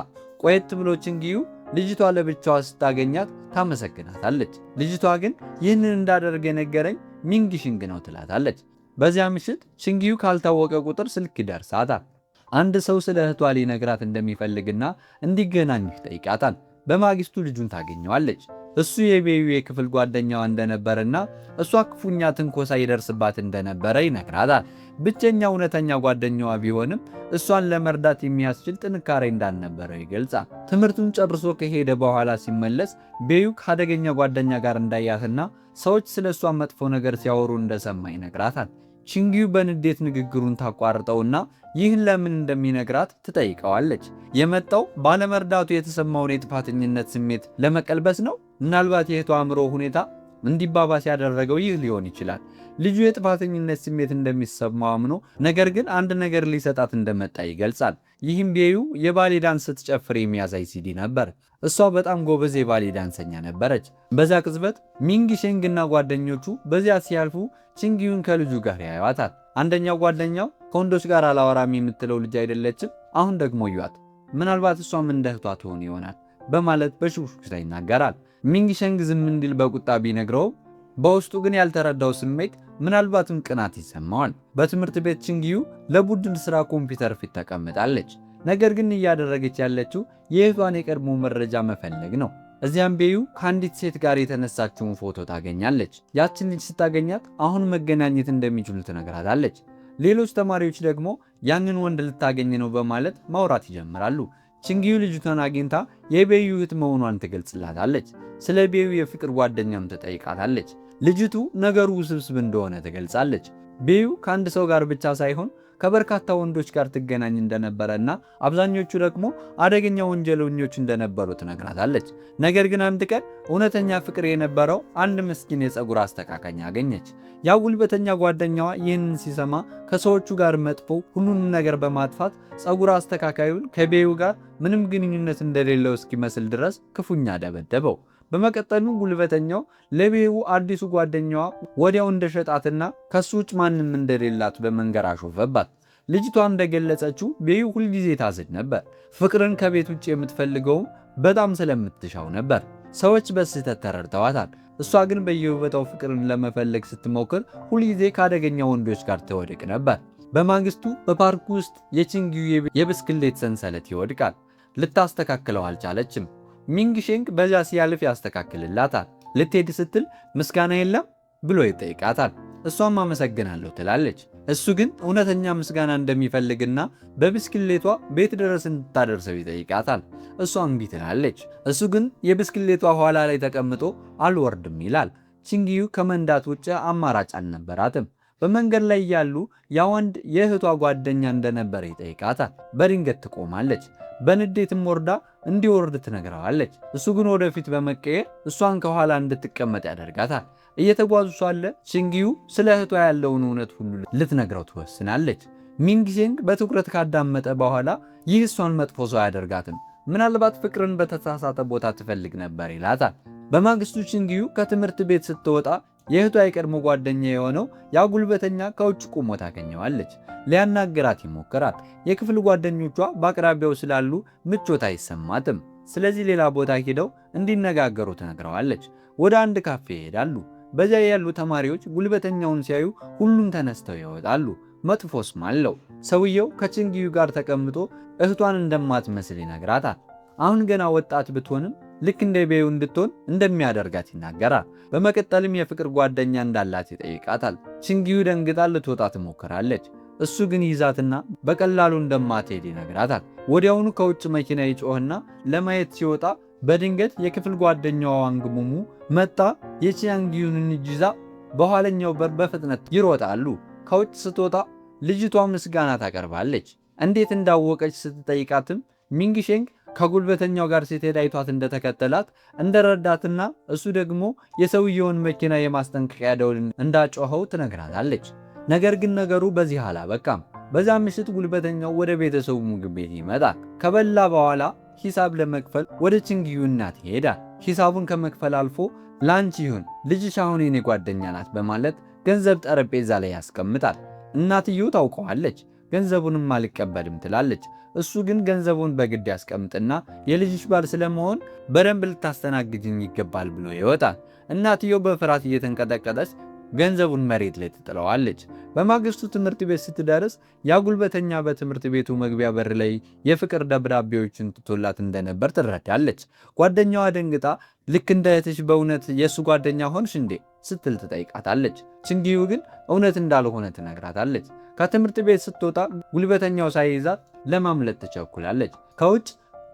ቆየት ብሎ ቺንግዩ ልጅቷ ለብቻዋ ስታገኛት ታመሰግናታለች። ልጅቷ ግን ይህንን እንዳደረገ የነገረኝ ሚንግሼንግ ነው ትላታለች። በዚያ ምሽት ቺንግዩ ካልታወቀ ቁጥር ስልክ ይደርሳታል። አንድ ሰው ስለ እህቷ ሊነግራት እንደሚፈልግና እንዲገናኙ ይጠይቃታል። በማግስቱ ልጁን ታገኘዋለች። እሱ የቤዩ የክፍል ጓደኛዋ እንደነበረና እሷ ክፉኛ ትንኮሳ ይደርስባት እንደነበረ ይነግራታል። ብቸኛ እውነተኛ ጓደኛዋ ቢሆንም እሷን ለመርዳት የሚያስችል ጥንካሬ እንዳልነበረው ይገልጻል። ትምህርቱን ጨርሶ ከሄደ በኋላ ሲመለስ ቤዩ ከአደገኛ ጓደኛ ጋር እንዳያትና ሰዎች ስለ እሷ መጥፎ ነገር ሲያወሩ እንደሰማ ይነግራታል። ቺንግዩ በንዴት ንግግሩን ታቋርጠውና ይህን ለምን እንደሚነግራት ትጠይቀዋለች። የመጣው ባለመርዳቱ የተሰማውን የጥፋተኝነት ስሜት ለመቀልበስ ነው። ምናልባት የእህቷ አእምሮ ሁኔታ እንዲባባስ ያደረገው ይህ ሊሆን ይችላል። ልጁ የጥፋተኝነት ስሜት እንደሚሰማው አምኖ ነገር ግን አንድ ነገር ሊሰጣት እንደመጣ ይገልጻል። ይህም ቤዩ የባሌ ዳንስ ስትጨፍር የሚያሳይ ሲዲ ነበር። እሷ በጣም ጎበዝ የባሌ ዳንሰኛ ነበረች። በዛ ቅጽበት ሚንግሼንግና ጓደኞቹ በዚያ ሲያልፉ ቺንግዩን ከልጁ ጋር ያዩዋታል። አንደኛው ጓደኛው ከወንዶች ጋር አላወራም የምትለው ልጅ አይደለችም? አሁን ደግሞ እዩዋት፣ ምናልባት እሷም እንደ እህቷ ትሆን ይሆናል በማለት በሹክሹክታ ይናገራል። ሚንግሼንግ ዝም እንዲል በቁጣ ቢነግረውም በውስጡ ግን ያልተረዳው ስሜት ምናልባትም ቅናት ይሰማዋል። በትምህርት ቤት ቺንግዩ ለቡድን ሥራ ኮምፒውተር ፊት ተቀምጣለች። ነገር ግን እያደረገች ያለችው የእህቷን የቀድሞ መረጃ መፈለግ ነው። እዚያም ቤዩ ከአንዲት ሴት ጋር የተነሳችውን ፎቶ ታገኛለች። ያችን ልጅ ስታገኛት አሁን መገናኘት እንደሚችሉ ትነግራታለች። ሌሎች ተማሪዎች ደግሞ ያንን ወንድ ልታገኝ ነው በማለት ማውራት ይጀምራሉ። ቺንግዩ ልጅቷን አግኝታ የቤዩ እህት መሆኗን ትገልጽላታለች። ስለ ቤዩ የፍቅር ጓደኛም ትጠይቃታለች። ልጅቱ ነገሩ ውስብስብ እንደሆነ ትገልጻለች። ቤዩ ከአንድ ሰው ጋር ብቻ ሳይሆን ከበርካታ ወንዶች ጋር ትገናኝ እንደነበረና አብዛኞቹ ደግሞ አደገኛ ወንጀለኞች እንደነበሩ ትነግራታለች። ነገር ግን አንድ ቀን እውነተኛ ፍቅር የነበረው አንድ ምስኪን የፀጉር አስተካካኝ አገኘች። ያ ጉልበተኛ ጓደኛዋ ይህንን ሲሰማ ከሰዎቹ ጋር መጥፎ ሁሉንም ነገር በማጥፋት ፀጉር አስተካካዩን ከቤዩ ጋር ምንም ግንኙነት እንደሌለው እስኪመስል ድረስ ክፉኛ ደበደበው። በመቀጠሉ ጉልበተኛው ለቤዩ አዲሱ ጓደኛዋ ወዲያው እንደሸጣትና ከሱ ውጭ ማንም እንደሌላት በመንገር አሾፈባት። ልጅቷ እንደገለጸችው ቤዩ ሁልጊዜ ታዝን ነበር። ፍቅርን ከቤት ውጭ የምትፈልገውም በጣም ስለምትሻው ነበር። ሰዎች በስህተት ተረድተዋታል። እሷ ግን በየውበታው ፍቅርን ለመፈለግ ስትሞክር ሁልጊዜ ከአደገኛ ወንዶች ጋር ትወድቅ ነበር። በማግስቱ በፓርክ ውስጥ የቺንግዩ የብስክሌት ሰንሰለት ይወድቃል። ልታስተካክለው አልቻለችም። ሚንግሼንግ በዚያ ሲያልፍ ያስተካክልላታል። ልትሄድ ስትል ምስጋና የለም ብሎ ይጠይቃታል። እሷም አመሰግናለሁ ትላለች። እሱ ግን እውነተኛ ምስጋና እንደሚፈልግና በብስክሌቷ ቤት ድረስ እንድታደርሰው ይጠይቃታል። እሷ እምቢ ትላለች። እሱ ግን የብስክሌቷ ኋላ ላይ ተቀምጦ አልወርድም ይላል። ቺንግዩ ከመንዳት ውጭ አማራጭ አልነበራትም። በመንገድ ላይ ያሉ ያ ወንድ የእህቷ ጓደኛ እንደነበረ ይጠይቃታል። በድንገት ትቆማለች። በንዴትም ወርዳ እንዲወርድ ትነግረዋለች። እሱ ግን ወደፊት በመቀየር እሷን ከኋላ እንድትቀመጥ ያደርጋታል። እየተጓዙ ሳለ ቺንግዩ ስለ እህቷ ያለውን እውነት ሁሉ ልትነግረው ትወስናለች። ሚንግሼንግ በትኩረት ካዳመጠ በኋላ ይህ እሷን መጥፎ ሰው አያደርጋትም፣ ምናልባት ፍቅርን በተሳሳተ ቦታ ትፈልግ ነበር ይላታል። በማግስቱ ቺንግዩ ከትምህርት ቤት ስትወጣ የእህቷ የቀድሞ ጓደኛ የሆነው ያ ጉልበተኛ ከውጭ ቆሞ ታገኘዋለች። ሊያናገራት ይሞክራል። የክፍል ጓደኞቿ በአቅራቢያው ስላሉ ምቾት አይሰማትም። ስለዚህ ሌላ ቦታ ሄደው እንዲነጋገሩ ትነግረዋለች። ወደ አንድ ካፌ ይሄዳሉ። በዚያ ያሉ ተማሪዎች ጉልበተኛውን ሲያዩ ሁሉም ተነስተው ይወጣሉ። መጥፎ ስም አለው። ሰውየው ከቺንግዩ ጋር ተቀምጦ እህቷን እንደማትመስል ይነግራታል። አሁን ገና ወጣት ብትሆንም ልክ እንደ ቤዩ እንድትሆን እንደሚያደርጋት ይናገራል። በመቀጠልም የፍቅር ጓደኛ እንዳላት ይጠይቃታል። ቺንግዩ ደንግጣ ልትወጣ ትሞክራለች። እሱ ግን ይዛትና በቀላሉ እንደማትሄድ ይነግራታል። ወዲያውኑ ከውጭ መኪና ይጮህና ለማየት ሲወጣ በድንገት የክፍል ጓደኛዋ ዋንግ ሙሙ መጣ የቺንግዩን እጅ ይዛ በኋለኛው በር በፍጥነት ይሮጣሉ። ከውጭ ስትወጣ ልጅቷ ምስጋና ታቀርባለች። እንዴት እንዳወቀች ስትጠይቃትም ሚንግሼንግ ከጉልበተኛው ጋር ስትሄድ አይቷት እንደተከተላት እንደረዳትና እሱ ደግሞ የሰውየውን መኪና የማስጠንቀቂያ ደውል እንዳጮኸው ትነግራታለች። ነገር ግን ነገሩ በዚህ አላበቃም። በዛ ምሽት ጉልበተኛው ወደ ቤተሰቡ ምግብ ቤት ይመጣል። ከበላ በኋላ ሂሳብ ለመክፈል ወደ ቺንግዩ እናት ይሄዳል። ሂሳቡን ከመክፈል አልፎ ላንቺ ይሁን ልጅሽ አሁን የኔ ጓደኛ ናት በማለት ገንዘብ ጠረጴዛ ላይ ያስቀምጣል። እናትየው ታውቀዋለች። ገንዘቡንም አልቀበልም ትላለች። እሱ ግን ገንዘቡን በግድ ያስቀምጥና የልጅሽ ባል ስለመሆን በደንብ ልታስተናግጅኝ ይገባል ብሎ ይወጣል። እናትየው በፍርሃት እየተንቀጠቀጠች ገንዘቡን መሬት ላይ ትጥለዋለች። በማግስቱ ትምህርት ቤት ስትደርስ ያ ጉልበተኛ በትምህርት ቤቱ መግቢያ በር ላይ የፍቅር ደብዳቤዎችን ትቶላት እንደነበር ትረዳለች። ጓደኛዋ ደንግጣ ልክ እንደ እህትሽ በእውነት የእሱ ጓደኛ ሆንሽ እንዴ ስትል ትጠይቃታለች። ቺንግዩ ግን እውነት እንዳልሆነ ትነግራታለች። ከትምህርት ቤት ስትወጣ ጉልበተኛው ሳይይዛት ለማምለጥ ትቸኩላለች። ከውጭ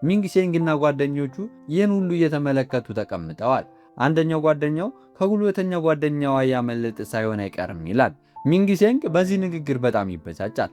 ሚንግሼንግና ጓደኞቹ ይህን ሁሉ እየተመለከቱ ተቀምጠዋል። አንደኛው ጓደኛው ከጉልበተኛ ጓደኛዋ ያመለጥ ሳይሆን አይቀርም ይላል። ሚንግሼንግ በዚህ ንግግር በጣም ይበሳጫል።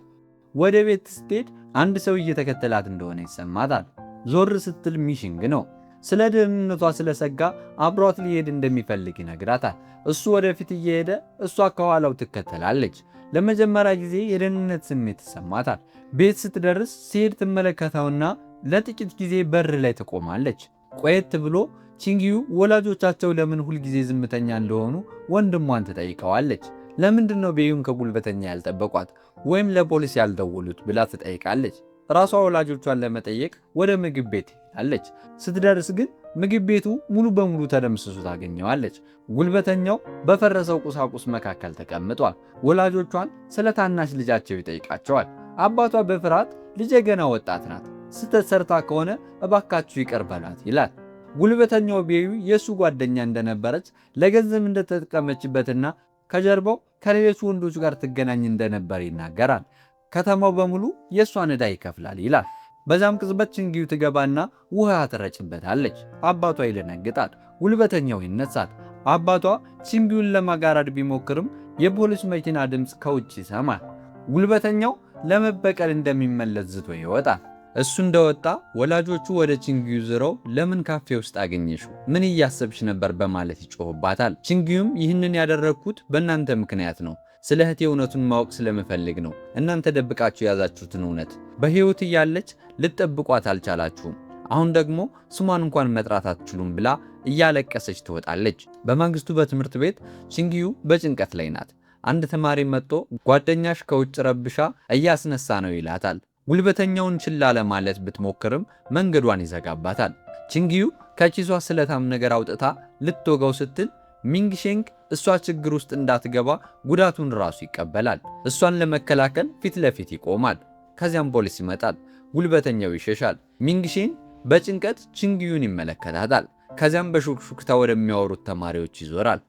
ወደ ቤት ስትሄድ አንድ ሰው እየተከተላት እንደሆነ ይሰማታል። ዞር ስትል ሚሽንግ ነው። ስለ ደህንነቷ ስለሰጋ አብሯት ሊሄድ እንደሚፈልግ ይነግራታል። እሱ ወደፊት እየሄደ እሷ ከኋላው ትከተላለች። ለመጀመሪያ ጊዜ የደህንነት ስሜት ይሰማታል። ቤት ስትደርስ ሲሄድ ትመለከተውና ለጥቂት ጊዜ በር ላይ ትቆማለች። ቆየት ብሎ ቺንግዩ ወላጆቻቸው ለምን ሁልጊዜ ዝምተኛ እንደሆኑ ወንድሟን ትጠይቀዋለች። ለምንድነው ቤዩን ከጉልበተኛ ያልጠበቋት ወይም ለፖሊስ ያልደወሉት ብላ ትጠይቃለች። ራሷ ወላጆቿን ለመጠየቅ ወደ ምግብ ቤት ትሄዳለች። ስትደርስ ግን ምግብ ቤቱ ሙሉ በሙሉ ተደምስሶ ታገኘዋለች። ጉልበተኛው በፈረሰው ቁሳቁስ መካከል ተቀምጧል። ወላጆቿን ስለ ታናሽ ልጃቸው ይጠይቃቸዋል። አባቷ በፍርሃት ልጄ ገና ወጣት ናት፣ ስህተት ሰርታ ከሆነ እባካችሁ ይቅር በላት ይላል። ጉልበተኛው ቤዩ የእሱ ጓደኛ እንደነበረች ለገንዘብ እንደተጠቀመችበትና ከጀርባው ከሌሎች ወንዶች ጋር ትገናኝ እንደነበር ይናገራል። ከተማው በሙሉ የእሷን ዕዳ ይከፍላል ይላል። በዛም ቅጽበት ቺንግዩ ትገባና ውሃ ትረጭበታለች። አባቷ ይደነግጣል። ጉልበተኛው ይነሳል። አባቷ ቺንግዩን ለማጋራድ ቢሞክርም የፖሊስ መኪና ድምፅ ከውጭ ይሰማል። ጉልበተኛው ለመበቀል እንደሚመለስ ዝቶ ይወጣል። እሱ እንደወጣ ወላጆቹ ወደ ቺንግዩ ዝረው ለምን ካፌ ውስጥ አገኘሽው? ምን እያሰብሽ ነበር? በማለት ይጮህባታል። ቺንግዩም ይህንን ያደረግኩት በእናንተ ምክንያት ነው። ስለ እህቴ እውነቱን ማወቅ ስለምፈልግ ነው። እናንተ ደብቃችሁ የያዛችሁትን እውነት በሕይወት እያለች ልትጠብቋት አልቻላችሁም። አሁን ደግሞ ስሟን እንኳን መጥራት አትችሉም ብላ እያለቀሰች ትወጣለች። በማግስቱ በትምህርት ቤት ቺንግዩ በጭንቀት ላይ ናት። አንድ ተማሪ መጥቶ ጓደኛሽ ከውጭ ረብሻ እያስነሳ ነው ይላታል። ጉልበተኛውን ችላ ለማለት ብትሞክርም መንገዷን ይዘጋባታል። ቺንግዩ ከኪሷ ስለታም ነገር አውጥታ ልትወጋው ስትል ሚንግሼንግ እሷ ችግር ውስጥ እንዳትገባ ጉዳቱን ራሱ ይቀበላል። እሷን ለመከላከል ፊት ለፊት ይቆማል። ከዚያም ፖሊስ ይመጣል። ጉልበተኛው ይሸሻል። ሚንግሼንግ በጭንቀት ቺንግዩን ይመለከታታል። ከዚያም በሹክሹክታ ወደሚያወሩት ተማሪዎች ይዞራል።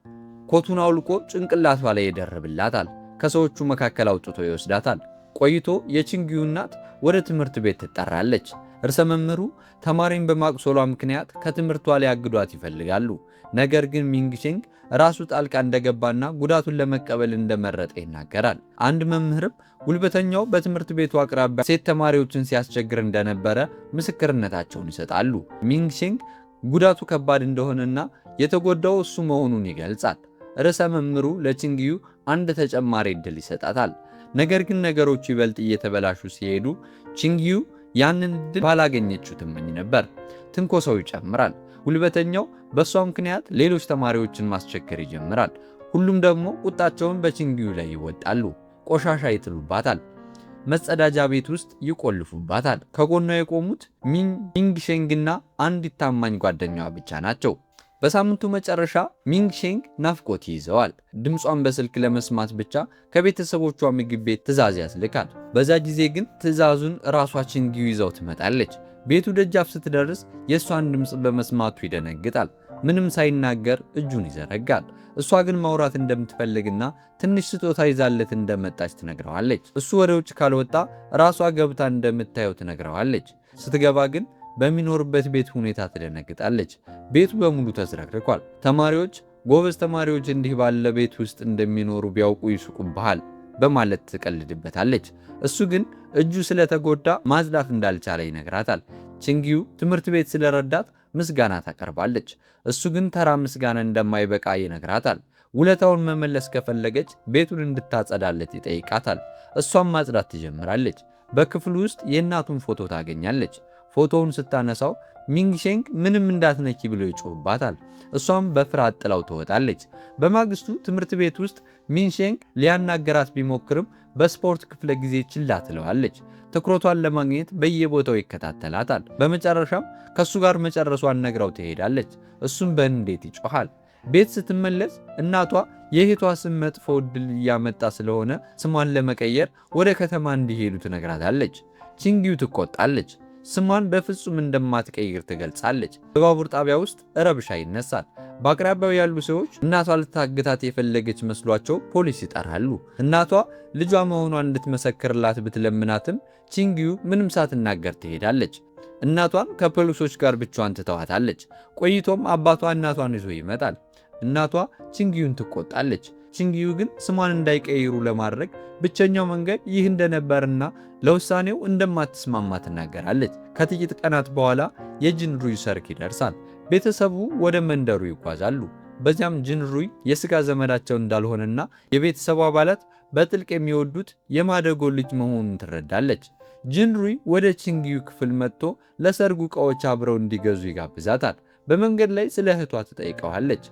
ኮቱን አውልቆ ጭንቅላቷ ላይ ይደርብላታል። ከሰዎቹ መካከል አውጥቶ ይወስዳታል። ቆይቶ የቺንግዩ እናት ወደ ትምህርት ቤት ትጠራለች። እርሰ መምህሩ ተማሪን በማቁሰሏ ምክንያት ከትምህርቷ ሊያግዷት ይፈልጋሉ። ነገር ግን ሚንግሼንግ ራሱ ጣልቃ እንደገባና ጉዳቱን ለመቀበል እንደመረጠ ይናገራል። አንድ መምህርም ጉልበተኛው በትምህርት ቤቱ አቅራቢያ ሴት ተማሪዎችን ሲያስቸግር እንደነበረ ምስክርነታቸውን ይሰጣሉ። ሚንግሼንግ ጉዳቱ ከባድ እንደሆነና የተጎዳው እሱ መሆኑን ይገልጻል። ርዕሰ መምህሩ ለቺንግዩ አንድ ተጨማሪ ዕድል ይሰጣታል። ነገር ግን ነገሮች ይበልጥ እየተበላሹ ሲሄዱ ቺንግዩ ያንን ዕድል ባላገኘችው ትመኝ ነበር። ትንኮሳው ይጨምራል። ጉልበተኛው በሷ ምክንያት ሌሎች ተማሪዎችን ማስቸገር ይጀምራል። ሁሉም ደግሞ ቁጣቸውን በቺንግዩ ላይ ይወጣሉ። ቆሻሻ ይጥሉባታል። መጸዳጃ ቤት ውስጥ ይቆልፉባታል። ከጎኗ የቆሙት ሚንግሼንግና አንዲት ታማኝ ጓደኛዋ ብቻ ናቸው። በሳምንቱ መጨረሻ ሚንግሼንግ ናፍቆት ይይዘዋል። ድምጿን በስልክ ለመስማት ብቻ ከቤተሰቦቿ ምግብ ቤት ትዕዛዝ ያስልካል። በዛ ጊዜ ግን ትዕዛዙን ራሷ ቺንግዩ ይዘው ትመጣለች። ቤቱ ደጃፍ ስትደርስ የእሷን ድምፅ በመስማቱ ይደነግጣል። ምንም ሳይናገር እጁን ይዘረጋል። እሷ ግን ማውራት እንደምትፈልግና ትንሽ ስጦታ ይዛለት እንደመጣች ትነግረዋለች። እሱ ወደ ውጭ ካልወጣ ራሷ ገብታ እንደምታየው ትነግረዋለች። ስትገባ ግን በሚኖርበት ቤት ሁኔታ ትደነግጣለች። ቤቱ በሙሉ ተዝረክርኳል። ተማሪዎች ጎበዝ ተማሪዎች እንዲህ ባለ ቤት ውስጥ እንደሚኖሩ ቢያውቁ ይስቁብሃል በማለት ትቀልድበታለች። እሱ ግን እጁ ስለተጎዳ ማጽዳት እንዳልቻለ ይነግራታል። ቺንግዩ ትምህርት ቤት ስለረዳት ምስጋና ታቀርባለች። እሱ ግን ተራ ምስጋና እንደማይበቃ ይነግራታል። ውለታውን መመለስ ከፈለገች ቤቱን እንድታጸዳለት ይጠይቃታል። እሷም ማጽዳት ትጀምራለች። በክፍሉ ውስጥ የእናቱን ፎቶ ታገኛለች። ፎቶውን ስታነሳው ሚንግሼንግ ምንም እንዳትነኪ ብሎ ይጮህባታል። እሷም በፍርሃት ጥላው ትወጣለች። በማግስቱ ትምህርት ቤት ውስጥ ሚንግሼንግ ሊያናገራት ቢሞክርም በስፖርት ክፍለ ጊዜ ችላ ትለዋለች። ትኩረቷን ለማግኘት በየቦታው ይከታተላታል። በመጨረሻም ከሱ ጋር መጨረሷን ነግራው ትሄዳለች። እሱም በንዴት ይጮሃል። ቤት ስትመለስ እናቷ የእህቷ ስም መጥፎ ዕድል እያመጣ ስለሆነ ስሟን ለመቀየር ወደ ከተማ እንዲሄዱ ትነግራታለች። ቺንግዩ ትቆጣለች። ስሟን በፍጹም እንደማትቀይር ትገልጻለች። በባቡር ጣቢያ ውስጥ ረብሻ ይነሳል። በአቅራቢያው ያሉ ሰዎች እናቷ ልታግታት የፈለገች መስሏቸው ፖሊስ ይጠራሉ። እናቷ ልጇ መሆኗን እንድትመሰክርላት ብትለምናትም ቺንግዩ ምንም ሳትናገር ትሄዳለች። እናቷን ከፖሊሶች ጋር ብቻዋን ትተዋታለች። ቆይቶም አባቷ እናቷን ይዞ ይመጣል። እናቷ ቺንግዩን ትቆጣለች። ቺንግዩ ግን ስሟን እንዳይቀይሩ ለማድረግ ብቸኛው መንገድ ይህ እንደነበርና ለውሳኔው እንደማትስማማ ትናገራለች። ከጥቂት ቀናት በኋላ የጂንሩይ ሰርግ ይደርሳል። ቤተሰቡ ወደ መንደሩ ይጓዛሉ። በዚያም ጂንሩይ የሥጋ ዘመዳቸው እንዳልሆነና የቤተሰቡ አባላት በጥልቅ የሚወዱት የማደጎ ልጅ መሆኑን ትረዳለች። ጂንሩይ ወደ ቺንግዩ ክፍል መጥቶ ለሰርጉ ዕቃዎች አብረው እንዲገዙ ይጋብዛታል። በመንገድ ላይ ስለ እህቷ ትጠይቀዋለች።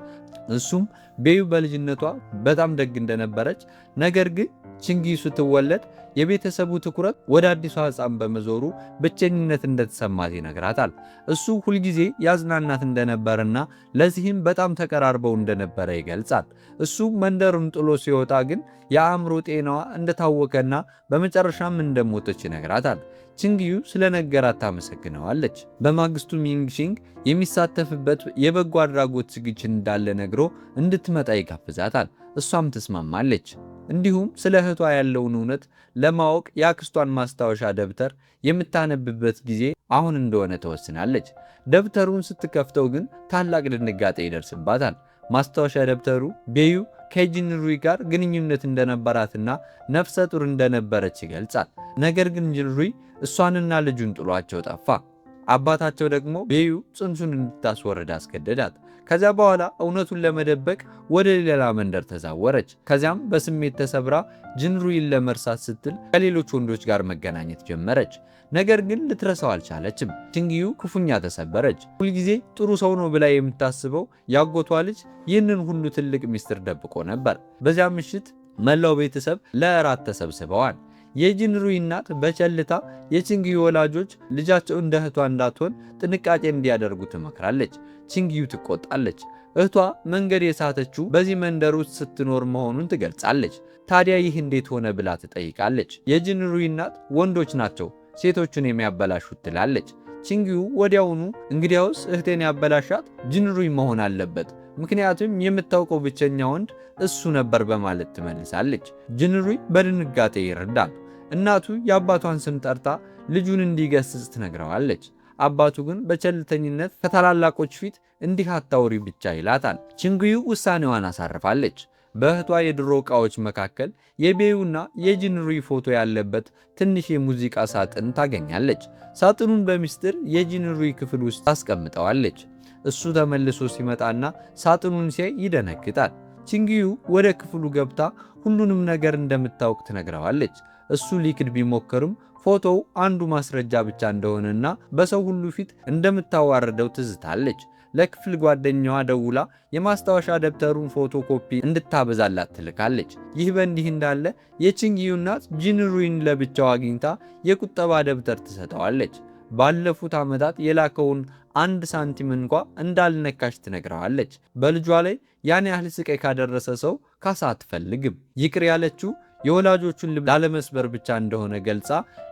እሱም ቤዩ በልጅነቷ በጣም ደግ እንደነበረች፣ ነገር ግን ቺንግዩ ስትወለድ የቤተሰቡ ትኩረት ወደ አዲሷ ሕፃን በመዞሩ ብቸኝነት እንደተሰማት ይነግራታል። እሱ ሁልጊዜ ያዝናናት እንደነበርና ለዚህም በጣም ተቀራርበው እንደነበረ ይገልጻል። እሱ መንደሩን ጥሎ ሲወጣ ግን የአእምሮ ጤናዋ እንደታወከና በመጨረሻም እንደሞተች ይነግራታል። ቺንግዩ ስለነገራት ታመሰግነዋለች። በማግስቱ ሚንግሼንግ የሚሳተፍበት የበጎ አድራጎት ዝግጅት እንዳለ ነግሮ እንድትመጣ ይጋብዛታል። እሷም ትስማማለች። እንዲሁም ስለ እህቷ ያለውን እውነት ለማወቅ የአክስቷን ማስታወሻ ደብተር የምታነብበት ጊዜ አሁን እንደሆነ ተወስናለች። ደብተሩን ስትከፍተው ግን ታላቅ ድንጋጤ ይደርስባታል። ማስታወሻ ደብተሩ ቤዩ ከጂንሩይ ጋር ግንኙነት እንደነበራትና ነፍሰ ጡር እንደነበረች ይገልጻል። ነገር ግን ጂንሩይ እሷንና ልጁን ጥሏቸው ጠፋ። አባታቸው ደግሞ ቤዩ ጽንሱን እንድታስወርድ አስገደዳት። ከዚያ በኋላ እውነቱን ለመደበቅ ወደ ሌላ መንደር ተዛወረች። ከዚያም በስሜት ተሰብራ ጂንሩይን ለመርሳት ስትል ከሌሎች ወንዶች ጋር መገናኘት ጀመረች። ነገር ግን ልትረሳው አልቻለችም። ቺንግዩ ክፉኛ ተሰበረች። ሁልጊዜ ጥሩ ሰው ነው ብላ የምታስበው ያጎቷ ልጅ ይህንን ሁሉ ትልቅ ሚስጥር ደብቆ ነበር። በዚያ ምሽት መላው ቤተሰብ ለእራት ተሰብስበዋል። የጂንሩይ እናት በቸልታ የቺንግዩ ወላጆች ልጃቸው እንደ እህቷ እንዳትሆን ጥንቃቄ እንዲያደርጉ ትመክራለች። ቺንግዩ ትቆጣለች። እህቷ መንገድ የሳተችው በዚህ መንደር ውስጥ ስትኖር መሆኑን ትገልጻለች። ታዲያ ይህ እንዴት ሆነ ብላ ትጠይቃለች። የጂንሩይ እናት ወንዶች ናቸው ሴቶቹን የሚያበላሹት ትላለች። ቺንግዩ ወዲያውኑ እንግዲያውስ እህቴን ያበላሻት ጂንሩይ መሆን አለበት፣ ምክንያቱም የምታውቀው ብቸኛ ወንድ እሱ ነበር በማለት ትመልሳለች። ጂንሩይ በድንጋጤ ይረዳል። እናቱ የአባቷን ስም ጠርታ ልጁን እንዲገስጽ ትነግረዋለች። አባቱ ግን በቸልተኝነት ከታላላቆች ፊት እንዲህ አታውሪ ብቻ ይላታል። ቺንግዩ ውሳኔዋን አሳርፋለች። በእህቷ የድሮ ዕቃዎች መካከል የቤዩና የጂንሩይ ፎቶ ያለበት ትንሽ የሙዚቃ ሳጥን ታገኛለች። ሳጥኑን በሚስጥር የጂንሩይ ክፍል ውስጥ ታስቀምጠዋለች። እሱ ተመልሶ ሲመጣና ሳጥኑን ሲያይ ይደነግጣል። ቺንግዩ ወደ ክፍሉ ገብታ ሁሉንም ነገር እንደምታውቅ ትነግረዋለች። እሱ ሊክድ ቢሞክርም ፎቶው አንዱ ማስረጃ ብቻ እንደሆነና በሰው ሁሉ ፊት እንደምታዋርደው ትዝታለች። ለክፍል ጓደኛዋ ደውላ የማስታወሻ ደብተሩን ፎቶኮፒ እንድታበዛላት ትልካለች። ይህ በእንዲህ እንዳለ የቺንግዩ እናት ጂንሩይን ለብቻው አግኝታ የቁጠባ ደብተር ትሰጠዋለች። ባለፉት ዓመታት የላከውን 1 ሳንቲም እንኳ እንዳልነካሽ ትነግረዋለች። በልጇ ላይ ያን ያህል ስቃይ ካደረሰ ሰው ካሳ አትፈልግም። ይቅር ያለችው የወላጆቹን ልብ ላለመስበር ብቻ እንደሆነ ገልጻ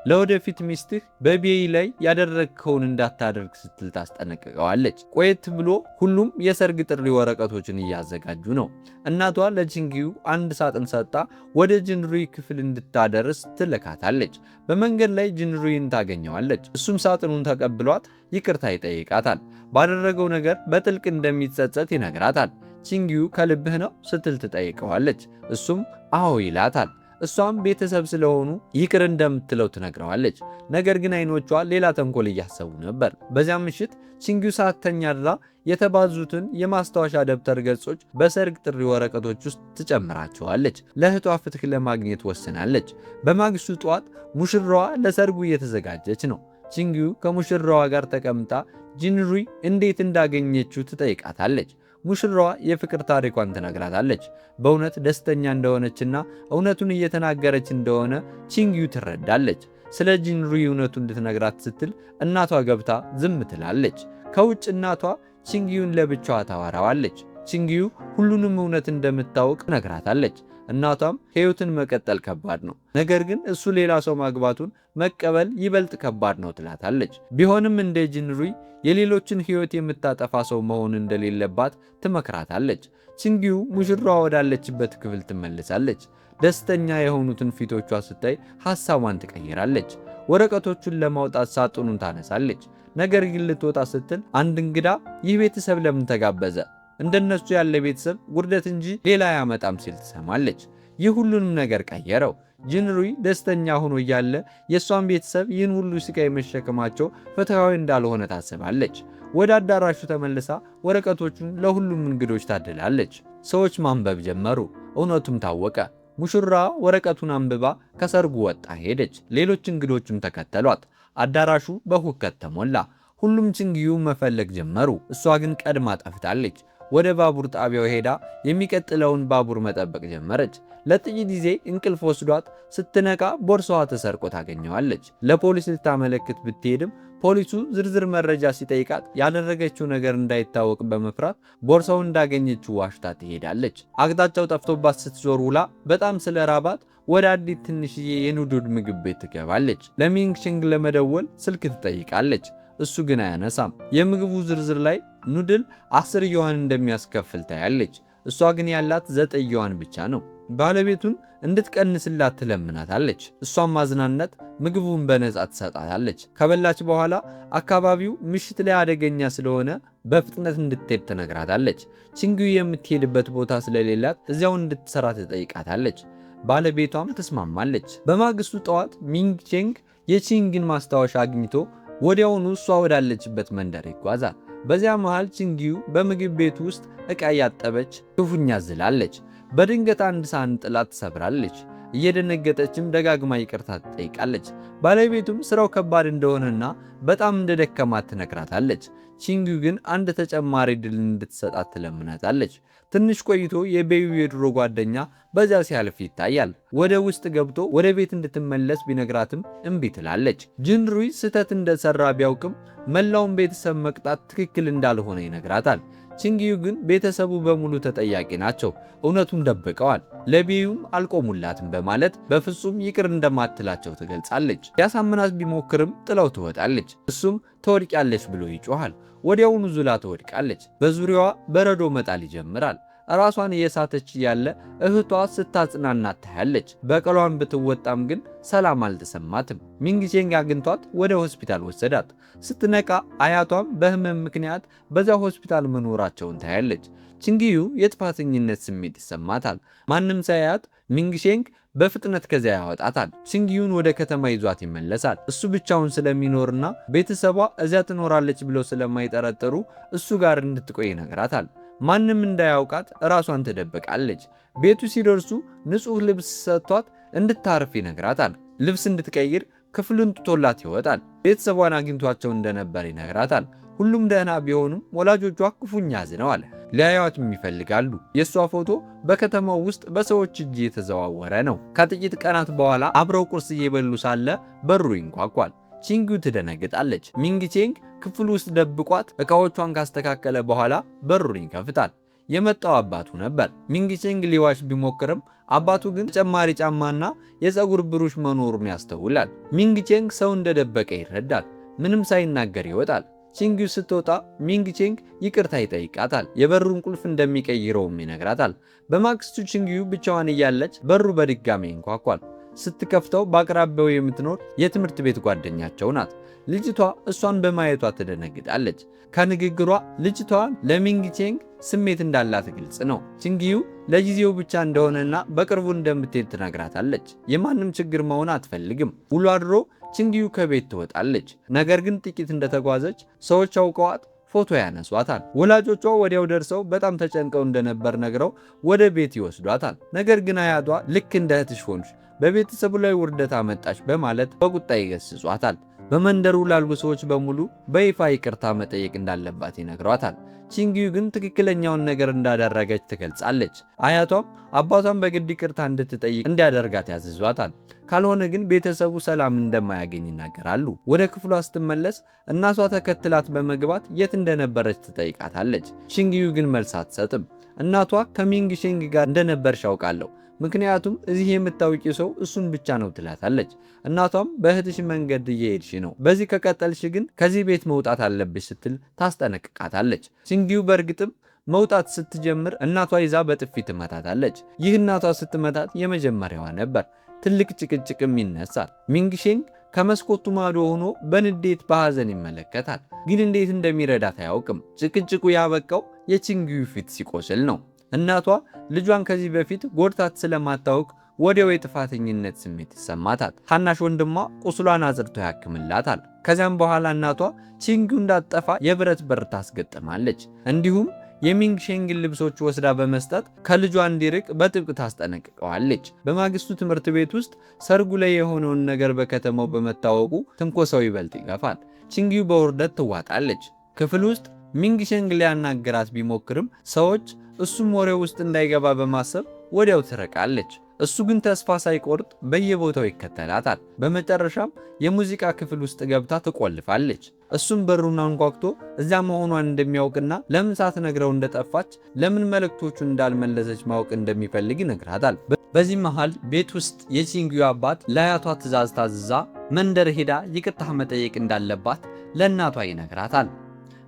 ለወደፊት ሚስትህ በቤይ ላይ ያደረግከውን እንዳታደርግ ስትል ታስጠነቅቀዋለች። ቆየት ብሎ ሁሉም የሰርግ ጥሪ ወረቀቶችን እያዘጋጁ ነው። እናቷ ለቺንግዩ 1 ሳጥን ሰጣ ወደ ጂንሩይ ክፍል እንድታደርስ ትልካታለች። በመንገድ ላይ ጂንሩይን ታገኘዋለች። እሱም ሳጥኑን ተቀብሏት ይቅርታ ይጠይቃታል። ባደረገው ነገር በጥልቅ እንደሚጸጸት ይነግራታል። ቺንግዩ ከልብህ ነው ስትል ትጠይቀዋለች። እሱም አዎ ይላታል። እሷም ቤተሰብ ስለሆኑ ይቅር እንደምትለው ትነግረዋለች። ነገር ግን አይኖቿ ሌላ ተንኮል እያሰቡ ነበር። በዚያ ምሽት ቺንግዩ ሳተኛ ድራ የተባዙትን የማስታወሻ ደብተር ገጾች በሰርግ ጥሪ ወረቀቶች ውስጥ ትጨምራቸዋለች። ለእህቷ ፍትህ ለማግኘት ወስናለች። በማግስቱ ጠዋት ሙሽራዋ ለሰርጉ እየተዘጋጀች ነው። ቺንግዩ ከሙሽራዋ ጋር ተቀምጣ ጂንሩይ እንዴት እንዳገኘችው ትጠይቃታለች። ሙሽራዋ የፍቅር ታሪኳን ትነግራታለች። በእውነት ደስተኛ እንደሆነችና እውነቱን እየተናገረች እንደሆነ ቺንግዩ ትረዳለች። ስለ ጂንሩይ እውነቱን እንድትነግራት ስትል እናቷ ገብታ ዝም ትላለች። ከውጭ እናቷ ቺንግዩን ለብቻዋ ታወራዋለች። ቺንግዩ ሁሉንም እውነት እንደምታውቅ ትነግራታለች። እናቷም ሕይወትን መቀጠል ከባድ ነው፣ ነገር ግን እሱ ሌላ ሰው ማግባቱን መቀበል ይበልጥ ከባድ ነው ትላታለች። ቢሆንም እንደ ጂንሩይ የሌሎችን ሕይወት የምታጠፋ ሰው መሆን እንደሌለባት ትመክራታለች። ቺንግዩ ሙሽራዋ ወዳለችበት ክፍል ትመልሳለች። ደስተኛ የሆኑትን ፊቶቿ ስታይ ሐሳቧን ትቀይራለች። ወረቀቶቹን ለማውጣት ሳጥኑን ታነሳለች። ነገር ግን ልትወጣ ስትል አንድ እንግዳ ይህ ቤተሰብ ለምን ተጋበዘ? እንደነሱ ያለ ቤተሰብ ውርደት እንጂ ሌላ አያመጣም ሲል ትሰማለች። ይህ ሁሉንም ነገር ቀየረው። ጂንሩይ ደስተኛ ሆኖ እያለ የእሷን ቤተሰብ ይህን ሁሉ ስቃይ መሸከማቸው ፍትሃዊ እንዳልሆነ ታስባለች። ወደ አዳራሹ ተመልሳ ወረቀቶቹን ለሁሉም እንግዶች ታድላለች። ሰዎች ማንበብ ጀመሩ። እውነቱም ታወቀ። ሙሽራ ወረቀቱን አንብባ ከሰርጉ ወጣ ሄደች። ሌሎች እንግዶችም ተከተሏት። አዳራሹ በሁከት ተሞላ። ሁሉም ቺንግዩ መፈለግ ጀመሩ። እሷ ግን ቀድማ ጠፍታለች። ወደ ባቡር ጣቢያው ሄዳ የሚቀጥለውን ባቡር መጠበቅ ጀመረች። ለጥቂት ጊዜ እንቅልፍ ወስዷት ስትነቃ ቦርሳዋ ተሰርቆ ታገኘዋለች። ለፖሊስ ልታመለክት ብትሄድም ፖሊሱ ዝርዝር መረጃ ሲጠይቃት ያደረገችው ነገር እንዳይታወቅ በመፍራት ቦርሳውን እንዳገኘችው ዋሽታ ትሄዳለች። አቅጣጫው ጠፍቶባት ስትዞር ውላ በጣም ስለራባት ወደ አንዲት ትንሽዬ የኑዱል ምግብ ቤት ትገባለች። ለሚንግሽንግ ለመደወል ስልክ ትጠይቃለች። እሱ ግን አያነሳም። የምግቡ ዝርዝር ላይ ኑድል 10 ዩዋን እንደሚያስከፍል ታያለች። እሷ ግን ያላት 9 ዩዋን ብቻ ነው። ባለቤቱን እንድትቀንስላት ትለምናታለች። እሷም ማዝናናት ምግቡን በነጻ ትሰጣታለች። ከበላች በኋላ አካባቢው ምሽት ላይ አደገኛ ስለሆነ በፍጥነት እንድትሄድ ትነግራታለች። ቺንግዩ የምትሄድበት ቦታ ስለሌላት እዚያው እንድትሰራ ትጠይቃታለች። ባለቤቷም ትስማማለች። በማግስቱ ጠዋት ሚንግ ቼንግ የቺንግን ማስታወሻ አግኝቶ ወዲያውኑ እሷ ወዳለችበት መንደር ይጓዛል። በዚያ መሃል ቺንግዩ በምግብ ቤቱ ውስጥ ዕቃ ያጠበች ክፉኛ ዝላለች። በድንገት አንድ ሳህን ጥላ ትሰብራለች። እየደነገጠችም ደጋግማ ይቅርታ ትጠይቃለች። ባለቤቱም ስራው ከባድ እንደሆነና በጣም እንደደከማት ትነግራታለች። ቺንግዩ ግን አንድ ተጨማሪ ድል እንድትሰጣት ትለምናታለች። ትንሽ ቆይቶ የቤዩ የድሮ ጓደኛ በዚያ ሲያልፍ ይታያል። ወደ ውስጥ ገብቶ ወደ ቤት እንድትመለስ ቢነግራትም እምቢ ትላለች። ጂንሩይ ስህተት እንደሰራ ቢያውቅም መላውን ቤተሰብ መቅጣት ትክክል እንዳልሆነ ይነግራታል። ቺንግዩ ግን ቤተሰቡ በሙሉ ተጠያቂ ናቸው፣ እውነቱን ደብቀዋል፣ ለቤዩም አልቆሙላትም በማለት በፍጹም ይቅር እንደማትላቸው ትገልጻለች። ያሳምናት ቢሞክርም ጥለው ትወጣለች። እሱም ትወድቂያለች ብሎ ይጮሃል። ወዲያውኑ ዙላ ትወድቃለች። በዙሪያዋ በረዶ መጣል ይጀምራል። ራሷን እየሳተች ያለ እህቷ ስታጽናናት ታያለች። በቀሏን ብትወጣም ግን ሰላም አልተሰማትም። ሚንግ ቼንግ አግኝቷት ወደ ሆስፒታል ወሰዳት። ስትነቃ አያቷም በህመም ምክንያት በዛ ሆስፒታል መኖራቸውን ታያለች። ቺንግዩ የጥፋተኝነት ስሜት ይሰማታል። ማንም ሳያት ሚንግ ቼንግ በፍጥነት ከዚያ ያወጣታል። ቺንግዩን ወደ ከተማ ይዟት ይመለሳል። እሱ ብቻውን ስለሚኖርና ቤተሰቧ እዚያ ትኖራለች ብለው ስለማይጠረጠሩ እሱ ጋር እንድትቆይ ይነግራታል። ማንም እንዳያውቃት ራሷን ትደብቃለች። ቤቱ ሲደርሱ ንጹህ ልብስ ሰጥቷት እንድታርፍ ይነግራታል። ልብስ እንድትቀይር ክፍሉን ትቶላት ይወጣል። ቤተሰቧን አግኝቷቸው እንደነበር ይነግራታል። ሁሉም ደህና ቢሆኑም ወላጆቿ ክፉኛ አዝነዋል። ሊያዩዋትም ይፈልጋሉ። የእሷ ፎቶ በከተማው ውስጥ በሰዎች እጅ የተዘዋወረ ነው። ከጥቂት ቀናት በኋላ አብረው ቁርስ እየበሉ ሳለ በሩ ይንኳኳል። ቺንግዩ ትደነግጣለች። ሚንግ ቼንግ ክፍሉ ውስጥ ደብቋት ዕቃዎቿን ካስተካከለ በኋላ በሩን ይከፍታል። የመጣው አባቱ ነበር። ሚንግ ቼንግ ሊዋሽ ቢሞክርም አባቱ ግን ተጨማሪ ጫማና የፀጉር ብሩሽ መኖሩን ያስተውላል። ሚንግ ቼንግ ሰው እንደደበቀ ይረዳል። ምንም ሳይናገር ይወጣል። ቺንግዩ ስትወጣ ሚንግ ቼንግ ይቅርታ ይጠይቃታል። የበሩን ቁልፍ እንደሚቀይረውም ይነግራታል። በማግስቱ ቺንግዩ ብቻዋን እያለች በሩ በድጋሚ ይንኳኳል። ስትከፍተው በአቅራቢያው የምትኖር የትምህርት ቤት ጓደኛቸው ናት። ልጅቷ እሷን በማየቷ ትደነግጣለች። ከንግግሯ ልጅቷ ለሚንግ ቼንግ ስሜት እንዳላት ግልጽ ነው። ቺንግዩ ለጊዜው ብቻ እንደሆነና በቅርቡ እንደምትሄድ ትነግራታለች። የማንም ችግር መሆን አትፈልግም። ውሎ አድሮ ቺንግዩ ከቤት ትወጣለች። ነገር ግን ጥቂት እንደተጓዘች ሰዎች አውቀዋት ፎቶ ያነሷታል። ወላጆቿ ወዲያው ደርሰው በጣም ተጨንቀው እንደነበር ነግረው ወደ ቤት ይወስዷታል። ነገር ግን አያቷ ልክ እንደ እህትሽ ሆንሽ፣ በቤተሰቡ ላይ ውርደት አመጣሽ በማለት በቁጣ ይገስጿታል። በመንደሩ ላሉ ሰዎች በሙሉ በይፋ ይቅርታ መጠየቅ እንዳለባት ይነግሯታል። ቺንግዩ ግን ትክክለኛውን ነገር እንዳደረገች ትገልጻለች። አያቷም አባቷን በግድ ይቅርታ እንድትጠይቅ እንዲያደርጋት ያዝዟታል። ካልሆነ ግን ቤተሰቡ ሰላም እንደማያገኝ ይናገራሉ። ወደ ክፍሏ ስትመለስ እናቷ ተከትላት በመግባት የት እንደነበረች ትጠይቃታለች። ቺንግዩ ግን መልስ አትሰጥም። እናቷ ከሚንግ ቼንግ ጋር እንደነበርሽ አውቃለሁ፣ ምክንያቱም እዚህ የምታውቂው ሰው እሱን ብቻ ነው ትላታለች። እናቷም በእህትሽ መንገድ እየሄድሽ ነው፣ በዚህ ከቀጠልሽ ግን ከዚህ ቤት መውጣት አለብሽ ስትል ታስጠነቅቃታለች። ቺንግዩ በእርግጥም መውጣት ስትጀምር እናቷ ይዛ በጥፊ ትመታታለች። ይህ እናቷ ስትመታት የመጀመሪያዋ ነበር። ትልቅ ጭቅጭቅም ይነሳል። ሚንግ ቼንግ ከመስኮቱ ማዶ ሆኖ በንዴት በሐዘን ይመለከታል። ግን እንዴት እንደሚረዳት አያውቅም። ጭቅጭቁ ያበቃው የቺንግዩ ፊት ሲቆስል ነው። እናቷ ልጇን ከዚህ በፊት ጎድታት ስለማታውቅ ወዲያው የጥፋተኝነት ስሜት ይሰማታል። ታናሽ ወንድሟ ቁስሏን አጽድቶ ያክምላታል። ከዚያም በኋላ እናቷ ቺንግዩ እንዳትጠፋ የብረት በር ታስገጥማለች። እንዲሁም የሚንግ ቼንግን ልብሶች ወስዳ በመስጠት ከልጇ እንዲርቅ በጥብቅ ታስጠነቅቀዋለች። በማግስቱ ትምህርት ቤት ውስጥ ሰርጉ ላይ የሆነውን ነገር በከተማው በመታወቁ ትንኮሳው ይበልጥ ይገፋል። ቺንግዩ በውርደት ትዋጣለች። ክፍል ውስጥ ሚንግ ቼንግ ሊያናገራት ቢሞክርም ሰዎች እሱም ወሬ ውስጥ እንዳይገባ በማሰብ ወዲያው ትርቃለች። እሱ ግን ተስፋ ሳይቆርጥ በየቦታው ይከተላታል። በመጨረሻም የሙዚቃ ክፍል ውስጥ ገብታ ትቆልፋለች። እሱም በሩን አንኳኩቶ እዚያ መሆኗን እንደሚያውቅና ለምን ሳትነግረው እንደጠፋች፣ ለምን መልእክቶቹን እንዳልመለሰች ማወቅ እንደሚፈልግ ይነግራታል። በዚህ መሃል ቤት ውስጥ የቺንግዩ አባት ለአያቷ ትዕዛዝ ታዝዛ መንደር ሄዳ ይቅርታ መጠየቅ እንዳለባት ለእናቷ ይነግራታል።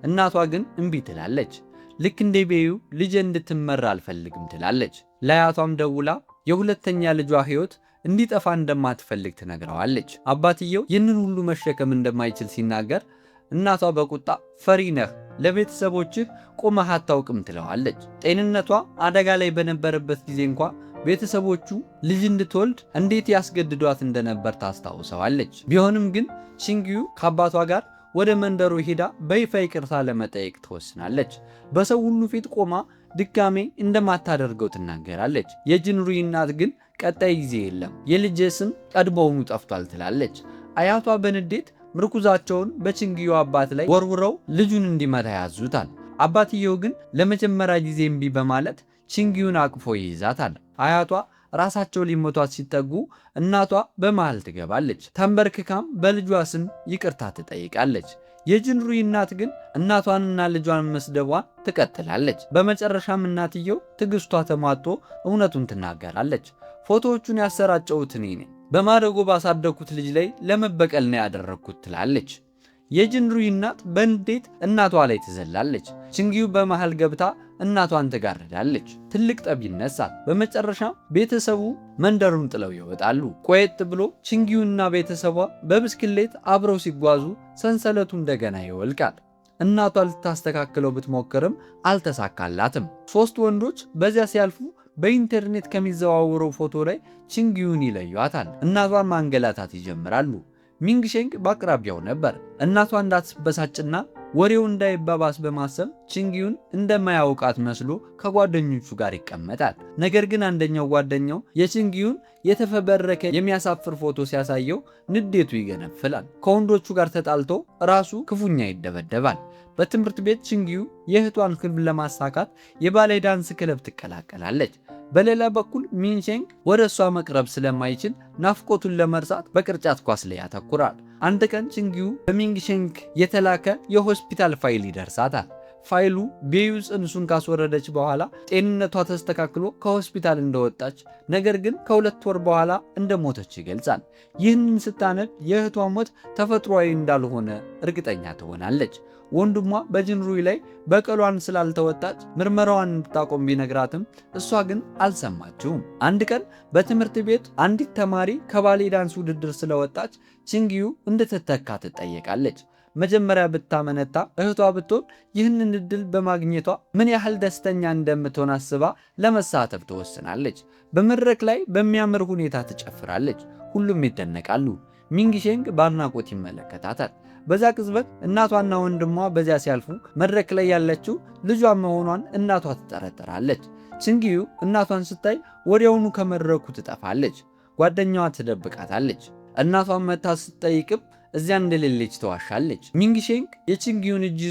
እናቷ ግን እምቢ ትላለች። ልክ እንደ ቤዩ ልጄ እንድትመራ አልፈልግም ትላለች። ለአያቷም ደውላ የሁለተኛ ልጇ ሕይወት እንዲጠፋ እንደማትፈልግ ትነግረዋለች። አባትየው ይህንን ሁሉ መሸከም እንደማይችል ሲናገር እናቷ በቁጣ ፈሪ ነህ፣ ለቤተሰቦችህ ቆመህ አታውቅም ትለዋለች። ጤንነቷ አደጋ ላይ በነበረበት ጊዜ እንኳ ቤተሰቦቹ ልጅ እንድትወልድ እንዴት ያስገድዷት እንደነበር ታስታውሰዋለች። ቢሆንም ግን ቺንግዩ ከአባቷ ጋር ወደ መንደሩ ሄዳ በይፋ ይቅርታ ለመጠየቅ ትወስናለች። በሰው ሁሉ ፊት ቆማ ድጋሜ እንደማታደርገው ትናገራለች። የጅንሩይ እናት ግን ቀጣይ ጊዜ የለም፣ የልጄ ስም ቀድሞውኑ ጠፍቷል ትላለች። አያቷ በንዴት ምርኩዛቸውን በቺንግዩ አባት ላይ ወርውረው ልጁን እንዲመታ ያዙታል። አባትየው ግን ለመጀመሪያ ጊዜ እምቢ በማለት ቺንግዩን አቅፎ ይይዛታል። አያቷ ራሳቸው ሊሞቷት ሲጠጉ እናቷ በመሃል ትገባለች። ተንበርክካም በልጇ ስም ይቅርታ ትጠይቃለች። የጅንሩይ እናት ግን እናቷንና ልጇን መስደቧን ትቀጥላለች። በመጨረሻም እናትየው ትዕግስቷ ተሟጦ እውነቱን ትናገራለች። ፎቶዎቹን ያሰራጨሁት እኔ ነኝ፣ በማደጎ ባሳደግኩት ልጅ ላይ ለመበቀል ነው ያደረግኩት ትላለች። የጅንሩይ እናት በንዴት እናቷ ላይ ትዘላለች። ቺንግዩ በመሃል ገብታ እናቷን ትጋርዳለች። ትልቅ ጠብ ይነሳል። በመጨረሻም ቤተሰቡ መንደሩን ጥለው ይወጣሉ። ቆየት ብሎ ቺንግዩና ቤተሰቧ በብስክሌት አብረው ሲጓዙ ሰንሰለቱ እንደገና ይወልቃል። እናቷ ልታስተካክለው ብትሞክርም አልተሳካላትም። 3 ወንዶች በዚያ ሲያልፉ በኢንተርኔት ከሚዘዋወረው ፎቶ ላይ ቺንግዩን ይለዩታል። እናቷን ማንገላታት ይጀምራሉ። ሚንግሼንግ በአቅራቢያው ነበር። እናቷ እንዳትበሳጭና ወሬው እንዳይባባስ በማሰብ ቺንግዩን እንደማያውቃት መስሎ ከጓደኞቹ ጋር ይቀመጣል። ነገር ግን አንደኛው ጓደኛው የቺንግዩን የተፈበረከ የሚያሳፍር ፎቶ ሲያሳየው ንዴቱ ይገነፍላል። ከወንዶቹ ጋር ተጣልቶ ራሱ ክፉኛ ይደበደባል። በትምህርት ቤት ቺንግዩ የእህቷን ህልም ለማሳካት የባሌ ዳንስ ክለብ ትቀላቀላለች። በሌላ በኩል ሚንሼንግ ወደ እሷ መቅረብ ስለማይችል ናፍቆቱን ለመርሳት በቅርጫት ኳስ ላይ ያተኩራል። አንድ ቀን ቺንግዩ በሚንግሼንግ የተላከ የሆስፒታል ፋይል ይደርሳታል። ፋይሉ ቤዩ ጽንሱን ካስወረደች በኋላ ጤንነቷ ተስተካክሎ ከሆስፒታል እንደወጣች ነገር ግን ከ2 ወር በኋላ እንደሞተች ይገልጻል። ይህንን ስታነብ የእህቷ ሞት ተፈጥሯዊ እንዳልሆነ እርግጠኛ ትሆናለች። ወንድሟ በጅንሩይ ላይ በቀሏን ስላልተወጣች ምርመራዋን እንድታቆም ቢነግራትም እሷ ግን አልሰማችውም። አንድ ቀን በትምህርት ቤት አንዲት ተማሪ ከባሌ ዳንስ ውድድር ስለወጣች ቺንግዩ እንድትተካ ትጠየቃለች። መጀመሪያ ብታመነታ እህቷ ብትሆን ይህንን እድል በማግኘቷ ምን ያህል ደስተኛ እንደምትሆን አስባ ለመሳተፍ ትወስናለች። በመድረክ ላይ በሚያምር ሁኔታ ትጨፍራለች። ሁሉም ይደነቃሉ። ሚንግሼንግ በአድናቆት ይመለከታታል። በዛ ቅጽበት እናቷና ወንድሟ በዚያ ሲያልፉ መድረክ ላይ ያለችው ልጇ መሆኗን እናቷ ትጠረጠራለች። ቺንግዩ እናቷን ስታይ ወዲያውኑ ከመድረኩ ትጠፋለች። ጓደኛዋ ትደብቃታለች። እናቷን መታ ስትጠይቅም እዚያ እንደሌለች ተዋሻለች። ሚንግሼንግ የቺንግዩን እጅ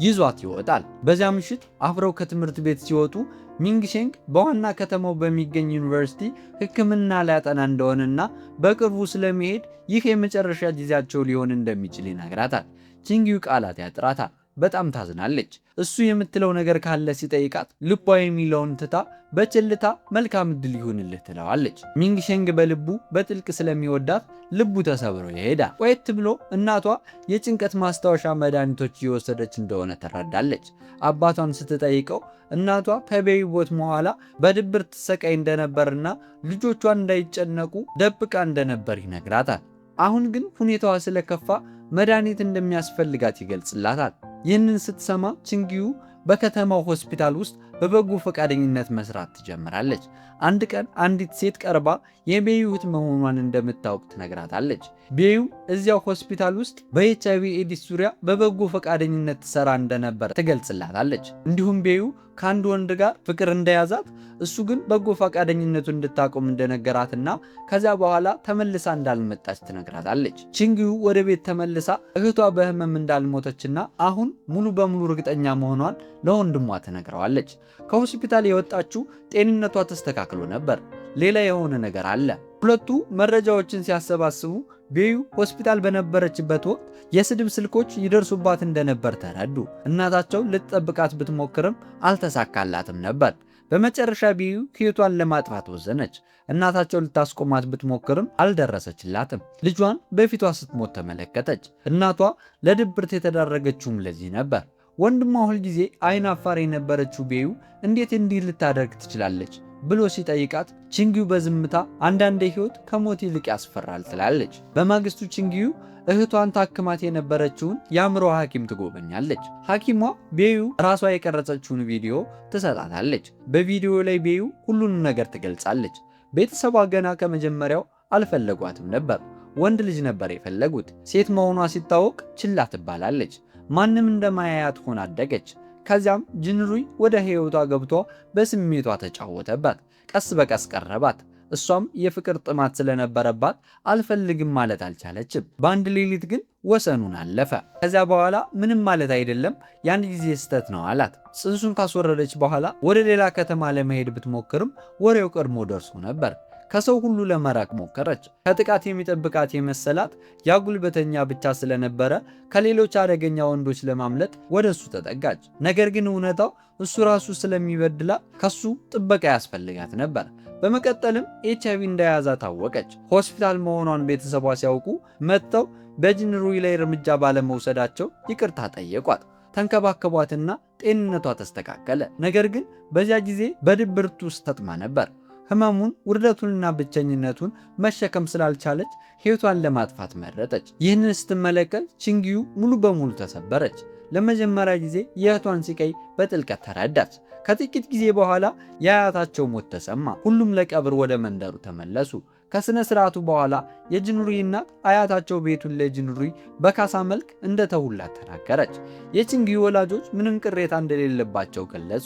ይዟት ይወጣል። በዚያ ምሽት አብረው ከትምህርት ቤት ሲወጡ ሚንግሼንግ በዋና ከተማው በሚገኝ ዩኒቨርሲቲ ሕክምና ሊያጠና እንደሆነና በቅርቡ ስለመሄድ ይህ የመጨረሻ ጊዜያቸው ሊሆን እንደሚችል ይነግራታል። ቺንግዩ ቃላት ያጥራታል። በጣም ታዝናለች። እሱ የምትለው ነገር ካለ ሲጠይቃት ልቧ የሚለውን ትታ በችልታ መልካም ዕድል ይሁንልህ ትለዋለች። ሚንግሼንግ በልቡ በጥልቅ ስለሚወዳት ልቡ ተሰብሮ ይሄዳል። ቆየት ብሎ እናቷ የጭንቀት ማስታወሻ መድኃኒቶች እየወሰደች እንደሆነ ትረዳለች። አባቷን ስትጠይቀው እናቷ ከቤዩ ሞት በኋላ በድብርት ትሰቃይ እንደነበርና ልጆቿን እንዳይጨነቁ ደብቃ እንደነበር ይነግራታል። አሁን ግን ሁኔታዋ ስለከፋ መድኃኒት እንደሚያስፈልጋት ይገልጽላታል። ይህንን ስትሰማ ቺንግዩ በከተማው ሆስፒታል ውስጥ በበጎ ፈቃደኝነት መስራት ትጀምራለች። አንድ ቀን አንዲት ሴት ቀርባ የቤዩ እህት መሆኗን እንደምታውቅ ትነግራታለች። ቤዩ እዚያው ሆስፒታል ውስጥ በኤችአይቪ ኤድስ ዙሪያ በበጎ ፈቃደኝነት ትሰራ እንደነበር ትገልጽላታለች። እንዲሁም ቤዩ ከአንድ ወንድ ጋር ፍቅር እንደያዛት እሱ ግን በጎ ፈቃደኝነቱ እንድታቆም እንደነገራትና ከዚያ በኋላ ተመልሳ እንዳልመጣች ትነግራታለች። ቺንግዩ ወደ ቤት ተመልሳ እህቷ በህመም እንዳልሞተችና አሁን ሙሉ በሙሉ እርግጠኛ መሆኗን ለወንድሟ ትነግረዋለች። ከሆስፒታል የወጣችው ጤንነቷ ተስተካክሎ ነበር። ሌላ የሆነ ነገር አለ። ሁለቱ መረጃዎችን ሲያሰባስቡ ቤዩ ሆስፒታል በነበረችበት ወቅት የስድብ ስልኮች ይደርሱባት እንደነበር ተረዱ። እናታቸው ልትጠብቃት ብትሞክርም አልተሳካላትም ነበር። በመጨረሻ ቤዩ ሕይወቷን ለማጥፋት ወሰነች። እናታቸው ልታስቆማት ብትሞክርም አልደረሰችላትም። ልጇን በፊቷ ስትሞት ተመለከተች። እናቷ ለድብርት የተዳረገችውም ለዚህ ነበር። ወንድሟ ሁልጊዜ አይን አፋር የነበረችው ቤዩ እንዴት እንዲህ ልታደርግ ትችላለች? ብሎ ሲጠይቃት ቺንጊዩ በዝምታ አንዳንዴ ህይወት ከሞት ይልቅ ያስፈራል ትላለች። በማግስቱ ቺንጊዩ እህቷን ታክማት የነበረችውን የአእምሮ ሐኪም ትጎበኛለች። ሐኪሟ ቤዩ ራሷ የቀረጸችውን ቪዲዮ ትሰጣታለች። በቪዲዮ ላይ ቤዩ ሁሉንም ነገር ትገልጻለች። ቤተሰቧ ገና ከመጀመሪያው አልፈለጓትም ነበር። ወንድ ልጅ ነበር የፈለጉት። ሴት መሆኗ ሲታወቅ ችላ ትባላለች። ማንም እንደማያያት ሆና አደገች። ከዚያም ጂንሩይ ወደ ህይወቷ ገብቶ በስሜቷ ተጫወተባት። ቀስ በቀስ ቀረባት። እሷም የፍቅር ጥማት ስለነበረባት አልፈልግም ማለት አልቻለችም። በአንድ ሌሊት ግን ወሰኑን አለፈ። ከዚያ በኋላ ምንም ማለት አይደለም፣ የአንድ ጊዜ ስህተት ነው አላት። ጽንሱን ካስወረደች በኋላ ወደ ሌላ ከተማ ለመሄድ ብትሞክርም ወሬው ቀድሞ ደርሶ ነበር። ከሰው ሁሉ ለመራቅ ሞከረች። ከጥቃት የሚጠብቃት የመሰላት ያጉልበተኛ ብቻ ስለነበረ ከሌሎች አደገኛ ወንዶች ለማምለጥ ወደ እሱ ተጠጋች። ነገር ግን እውነታው እሱ ራሱ ስለሚበድላት ከሱ ጥበቃ ያስፈልጋት ነበር። በመቀጠልም ኤችአይቪ እንደያዛ ታወቀች። ሆስፒታል መሆኗን ቤተሰቧ ሲያውቁ መጥተው በጂንሩይ ላይ እርምጃ ባለመውሰዳቸው ይቅርታ ጠየቋት። ተንከባከቧትና ጤንነቷ ተስተካከለ። ነገር ግን በዚያ ጊዜ በድብርት ውስጥ ተጥማ ነበር። ህመሙን፣ ውርደቱንና ብቸኝነቱን መሸከም ስላልቻለች ሕይወቷን ለማጥፋት መረጠች። ይህንን ስትመለከት ቺንጊዩ ሙሉ በሙሉ ተሰበረች። ለመጀመሪያ ጊዜ የእህቷን ሲቃይ በጥልቀት ተረዳች። ከጥቂት ጊዜ በኋላ የአያታቸው ሞት ተሰማ። ሁሉም ለቀብር ወደ መንደሩ ተመለሱ። ከሥነ ሥርዓቱ በኋላ የጂንሩይ እናት አያታቸው ቤቱን ለጂንሩይ በካሳ መልክ እንደተውላት ተናገረች። የቺንጊዩ ወላጆች ምንም ቅሬታ እንደሌለባቸው ገለጹ።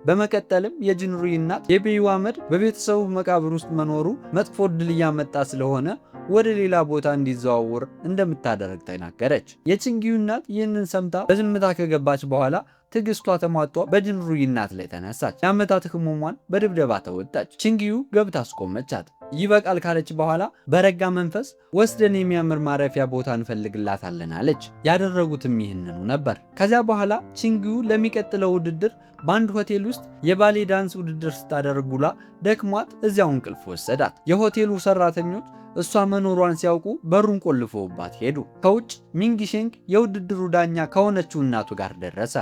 በመቀጠልም የጂንሩይ እናት የቤዩ አመድ በቤተሰቡ መቃብር ውስጥ መኖሩ መጥፎ ዕድል እያመጣ ስለሆነ ወደ ሌላ ቦታ እንዲዘዋወር እንደምታደርግ ተናገረች። የቺንጊዩ እናት ይህንን ሰምታ በዝምታ ከገባች በኋላ ትዕግስቷ ተሟጧ በጂንሩይ እናት ላይ ተነሳች። የዓመታት ህመሟን በድብደባ ተወጣች። ቺንጊዩ ገብታ አስቆመቻት። ይበቃል ካለች በኋላ በረጋ መንፈስ ወስደን የሚያምር ማረፊያ ቦታ እንፈልግላታለን አለች። ያደረጉትም ይህንኑ ነበር። ከዚያ በኋላ ቺንጊዩ ለሚቀጥለው ውድድር በአንድ ሆቴል ውስጥ የባሌ ዳንስ ውድድር ስታደርግ ውላ ደክሟት እዚያው እንቅልፍ ወሰዳት። የሆቴሉ ሰራተኞች እሷ መኖሯን ሲያውቁ በሩን ቆልፈውባት ሄዱ። ከውጭ ሚንግሼንግ የውድድሩ ዳኛ ከሆነችው እናቱ ጋር ደረሰ።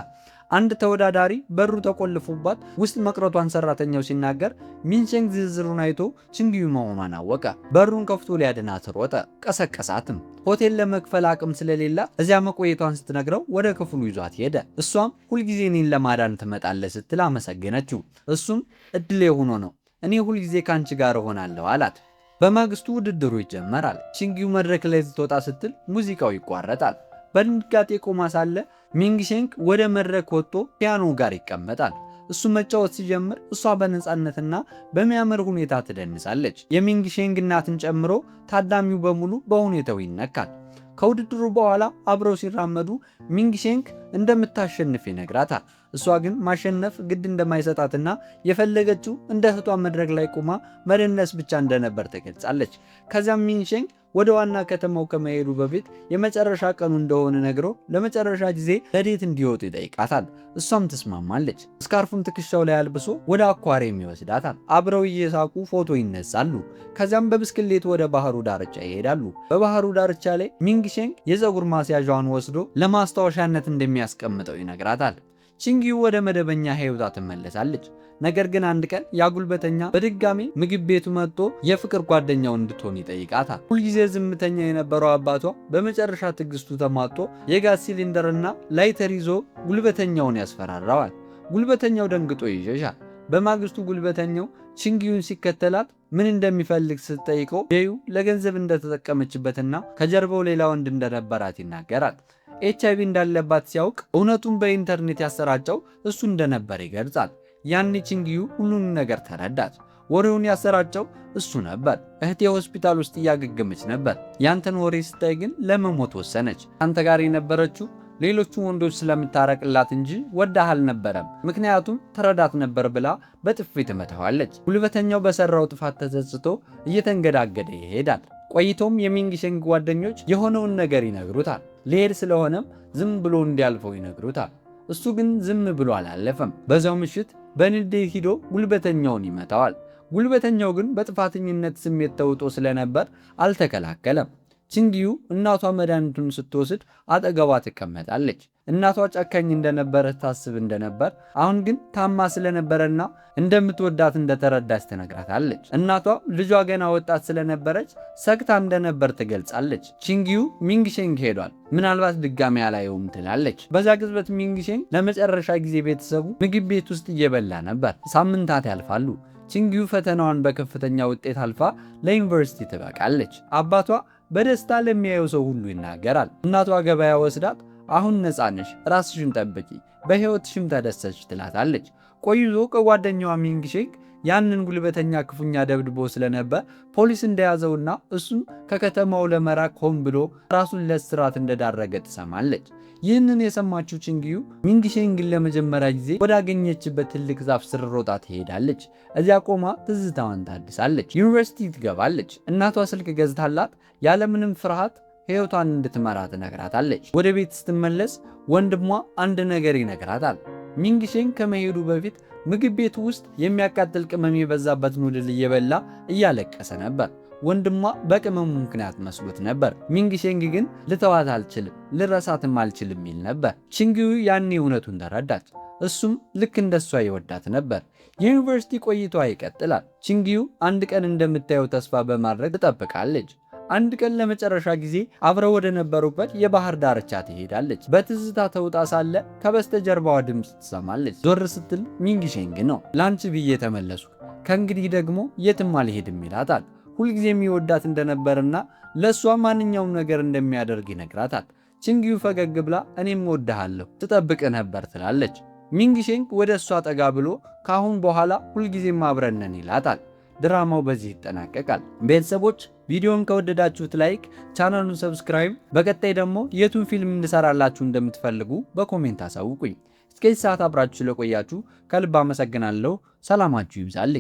አንድ ተወዳዳሪ በሩ ተቆልፎባት ውስጥ መቅረቷን ሰራተኛው ሲናገር ሚንሼንግ ዝርዝሩን አይቶ ቺንጊዩ መሆኗን አወቀ። በሩን ከፍቶ ሊያድናት ሮጠ። ቀሰቀሳትም። ሆቴል ለመክፈል አቅም ስለሌላት እዚያ መቆየቷን ስትነግረው ወደ ክፍሉ ይዟት ሄደ። እሷም ሁልጊዜ እኔን ለማዳን ትመጣለህ ስትል አመሰገነችው። እሱም እድሌ ሆኖ ነው፣ እኔ ሁልጊዜ ከአንቺ ጋር እሆናለሁ አላት። በማግስቱ ውድድሩ ይጀመራል። ቺንጊዩ መድረክ ላይ ስትወጣ ስትል ሙዚቃው ይቋረጣል። በድንጋጤ ቆማ ሳለ ሚንግሼንግ ወደ መድረክ ወጥቶ ፒያኖ ጋር ይቀመጣል። እሱ መጫወት ሲጀምር እሷ በነፃነትና በሚያምር ሁኔታ ትደንሳለች። የሚንግሼንግ እናትን ጨምሮ ታዳሚው በሙሉ በሁኔታው ይነካል። ከውድድሩ በኋላ አብረው ሲራመዱ ሚንግሼንግ እንደምታሸንፍ ይነግራታል። እሷ ግን ማሸነፍ ግድ እንደማይሰጣትና የፈለገችው እንደ እህቷ መድረክ ላይ ቆማ መደነስ ብቻ እንደነበር ትገልጻለች። ከዚያም ሚንግሼንግ ወደ ዋና ከተማው ከመሄዱ በፊት የመጨረሻ ቀኑ እንደሆነ ነግሮ ለመጨረሻ ጊዜ ለዴት እንዲወጡ ይጠይቃታል። እሷም ትስማማለች። ስካርፉን ትከሻው ላይ አልብሶ ወደ አኳሪየም ይወስዳታል። አብረው እየሳቁ ፎቶ ይነሳሉ። ከዚያም በብስክሌት ወደ ባህሩ ዳርቻ ይሄዳሉ። በባህሩ ዳርቻ ላይ ሚንግሼንግ የፀጉር ማስያዣዋን ወስዶ ለማስታወሻነት እንደሚያስቀምጠው ይነግራታል። ቺንጊዩ ወደ መደበኛ ሕይወቷ ትመለሳለች። ነገር ግን አንድ ቀን ያጉልበተኛ በድጋሚ ምግብ ቤቱ መጥቶ የፍቅር ጓደኛው እንድትሆን ይጠይቃታል። ሁልጊዜ ዝምተኛ የነበረው አባቷ በመጨረሻ ትዕግስቱ ተሟጦ የጋዝ ሲሊንደርና ላይተር ይዞ ጉልበተኛውን ያስፈራራዋል። ጉልበተኛው ደንግጦ ይሸሻል። በማግስቱ ጉልበተኛው ቺንጊዩን ሲከተላት ምን እንደሚፈልግ ስትጠይቀው ቤዩ ለገንዘብ እንደተጠቀመችበትና ከጀርባው ሌላ ወንድ እንደነበራት ይናገራል። ኤችአይቪ እንዳለባት ሲያውቅ እውነቱን በኢንተርኔት ያሰራጨው እሱ እንደነበር ይገልጻል። ያኔ ቺንጊዩ ሁሉንም ነገር ተረዳች። ወሬውን ያሰራጨው እሱ ነበር። እህቴ ሆስፒታል ውስጥ እያገገመች ነበር። ያንተን ወሬ ስታይ ግን ለመሞት ወሰነች። አንተ ጋር የነበረችው ሌሎቹ ወንዶች ስለምታረቅላት እንጂ ወዳህ አልነበረም፣ ምክንያቱም ተረዳት ነበር ብላ በጥፊ ትመታዋለች። ጉልበተኛው በሰራው ጥፋት ተጸጽቶ እየተንገዳገደ ይሄዳል። ቆይቶም የሚንግሼንግ ጓደኞች የሆነውን ነገር ይነግሩታል። ሊሄድ ስለሆነም ዝም ብሎ እንዲያልፈው ይነግሩታል። እሱ ግን ዝም ብሎ አላለፈም። በዛው ምሽት በንዴት ሂዶ ጉልበተኛውን ይመታዋል። ጉልበተኛው ግን በጥፋተኝነት ስሜት ተውጦ ስለነበር አልተከላከለም። ቺንግዩ እናቷ መድኃኒቱን ስትወስድ አጠገቧ ትቀመጣለች። እናቷ ጨካኝ እንደነበረች ታስብ እንደነበር፣ አሁን ግን ታማ ስለነበረና እንደምትወዳት እንደተረዳች ትነግራታለች። እናቷ ልጇ ገና ወጣት ስለነበረች ሰግታ እንደነበር ትገልጻለች። ቺንግዩ ሚንግሼንግ ሄዷል፣ ምናልባት ድጋሚ አላየውም ትላለች። በዛ ቅጽበት ሚንግሼንግ ለመጨረሻ ጊዜ ቤተሰቡ ምግብ ቤት ውስጥ እየበላ ነበር። ሳምንታት ያልፋሉ። ቺንግዩ ፈተናዋን በከፍተኛ ውጤት አልፋ ለዩኒቨርሲቲ ትበቃለች። አባቷ በደስታ ለሚያየው ሰው ሁሉ ይናገራል። እናቷ ገበያ ወስዳት አሁን ነፃ ነሽ፣ ራስሽን ጠብቂ፣ በሕይወትሽም ተደሰች ትላታለች። ቆይዞ ከጓደኛዋ ሚንግሼንግ ያንን ጉልበተኛ ክፉኛ ደብድቦ ስለነበር ፖሊስ እንደያዘውና እሱም ከከተማው ለመራቅ ሆን ብሎ ራሱን ለእስራት እንደዳረገ ትሰማለች። ይህንን የሰማችው ቺንግዩ ሚንግሼንግን ለመጀመሪያ ጊዜ ወዳገኘችበት ትልቅ ዛፍ ስር ሮጣ ትሄዳለች። እዚያ ቆማ ትዝታዋን ታድሳለች። ዩኒቨርሲቲ ትገባለች። እናቷ ስልክ ገዝታላት ያለምንም ፍርሃት ሕይወቷን እንድትመራ ትነግራታለች። ወደ ቤት ስትመለስ ወንድሟ አንድ ነገር ይነግራታል። ሚንግሼንግ ከመሄዱ በፊት ምግብ ቤቱ ውስጥ የሚያቃጥል ቅመም የበዛበት ኑድል እየበላ እያለቀሰ ነበር። ወንድሟ በቅመሙ ምክንያት መስሎት ነበር። ሚንግሼንግ ግን ልተዋት አልችልም፣ ልረሳትም አልችልም ይል ነበር። ቺንግዩ ያኔ እውነቱን ተረዳች። እሱም ልክ እንደሷ ይወዳት ነበር። የዩኒቨርሲቲ ቆይቷ ይቀጥላል። ቺንግዩ አንድ ቀን እንደምታየው ተስፋ በማድረግ ትጠብቃለች። አንድ ቀን ለመጨረሻ ጊዜ አብረው ወደ ነበሩበት የባህር ዳርቻ ትሄዳለች። በትዝታ ተውጣ ሳለ ከበስተጀርባዋ ድምፅ ትሰማለች። ዞር ስትል ሚንግሼንግ ነው። ላንቺ ብዬ ተመለሱ፣ ከእንግዲህ ደግሞ የትም አልሄድም ይላታል። ሁልጊዜ የሚወዳት እንደነበርና ለእሷ ማንኛውም ነገር እንደሚያደርግ ይነግራታል። ቺንግዩ ፈገግ ብላ እኔም እወድሃለሁ፣ ትጠብቅ ነበር ትላለች። ሚንግሼንግ ወደ እሷ ጠጋ ብሎ ከአሁን በኋላ ሁልጊዜም አብረን ነን ይላታል። ድራማው በዚህ ይጠናቀቃል። ቤተሰቦች ቪዲዮን ከወደዳችሁት ላይክ፣ ቻናሉን ሰብስክራይብ፣ በቀጣይ ደግሞ የቱን ፊልም እንድሰራላችሁ እንደምትፈልጉ በኮሜንት አሳውቁኝ። እስከዚህ ሰዓት አብራችሁ ስለቆያችሁ ከልብ አመሰግናለሁ። ሰላማችሁ ይብዛልኝ።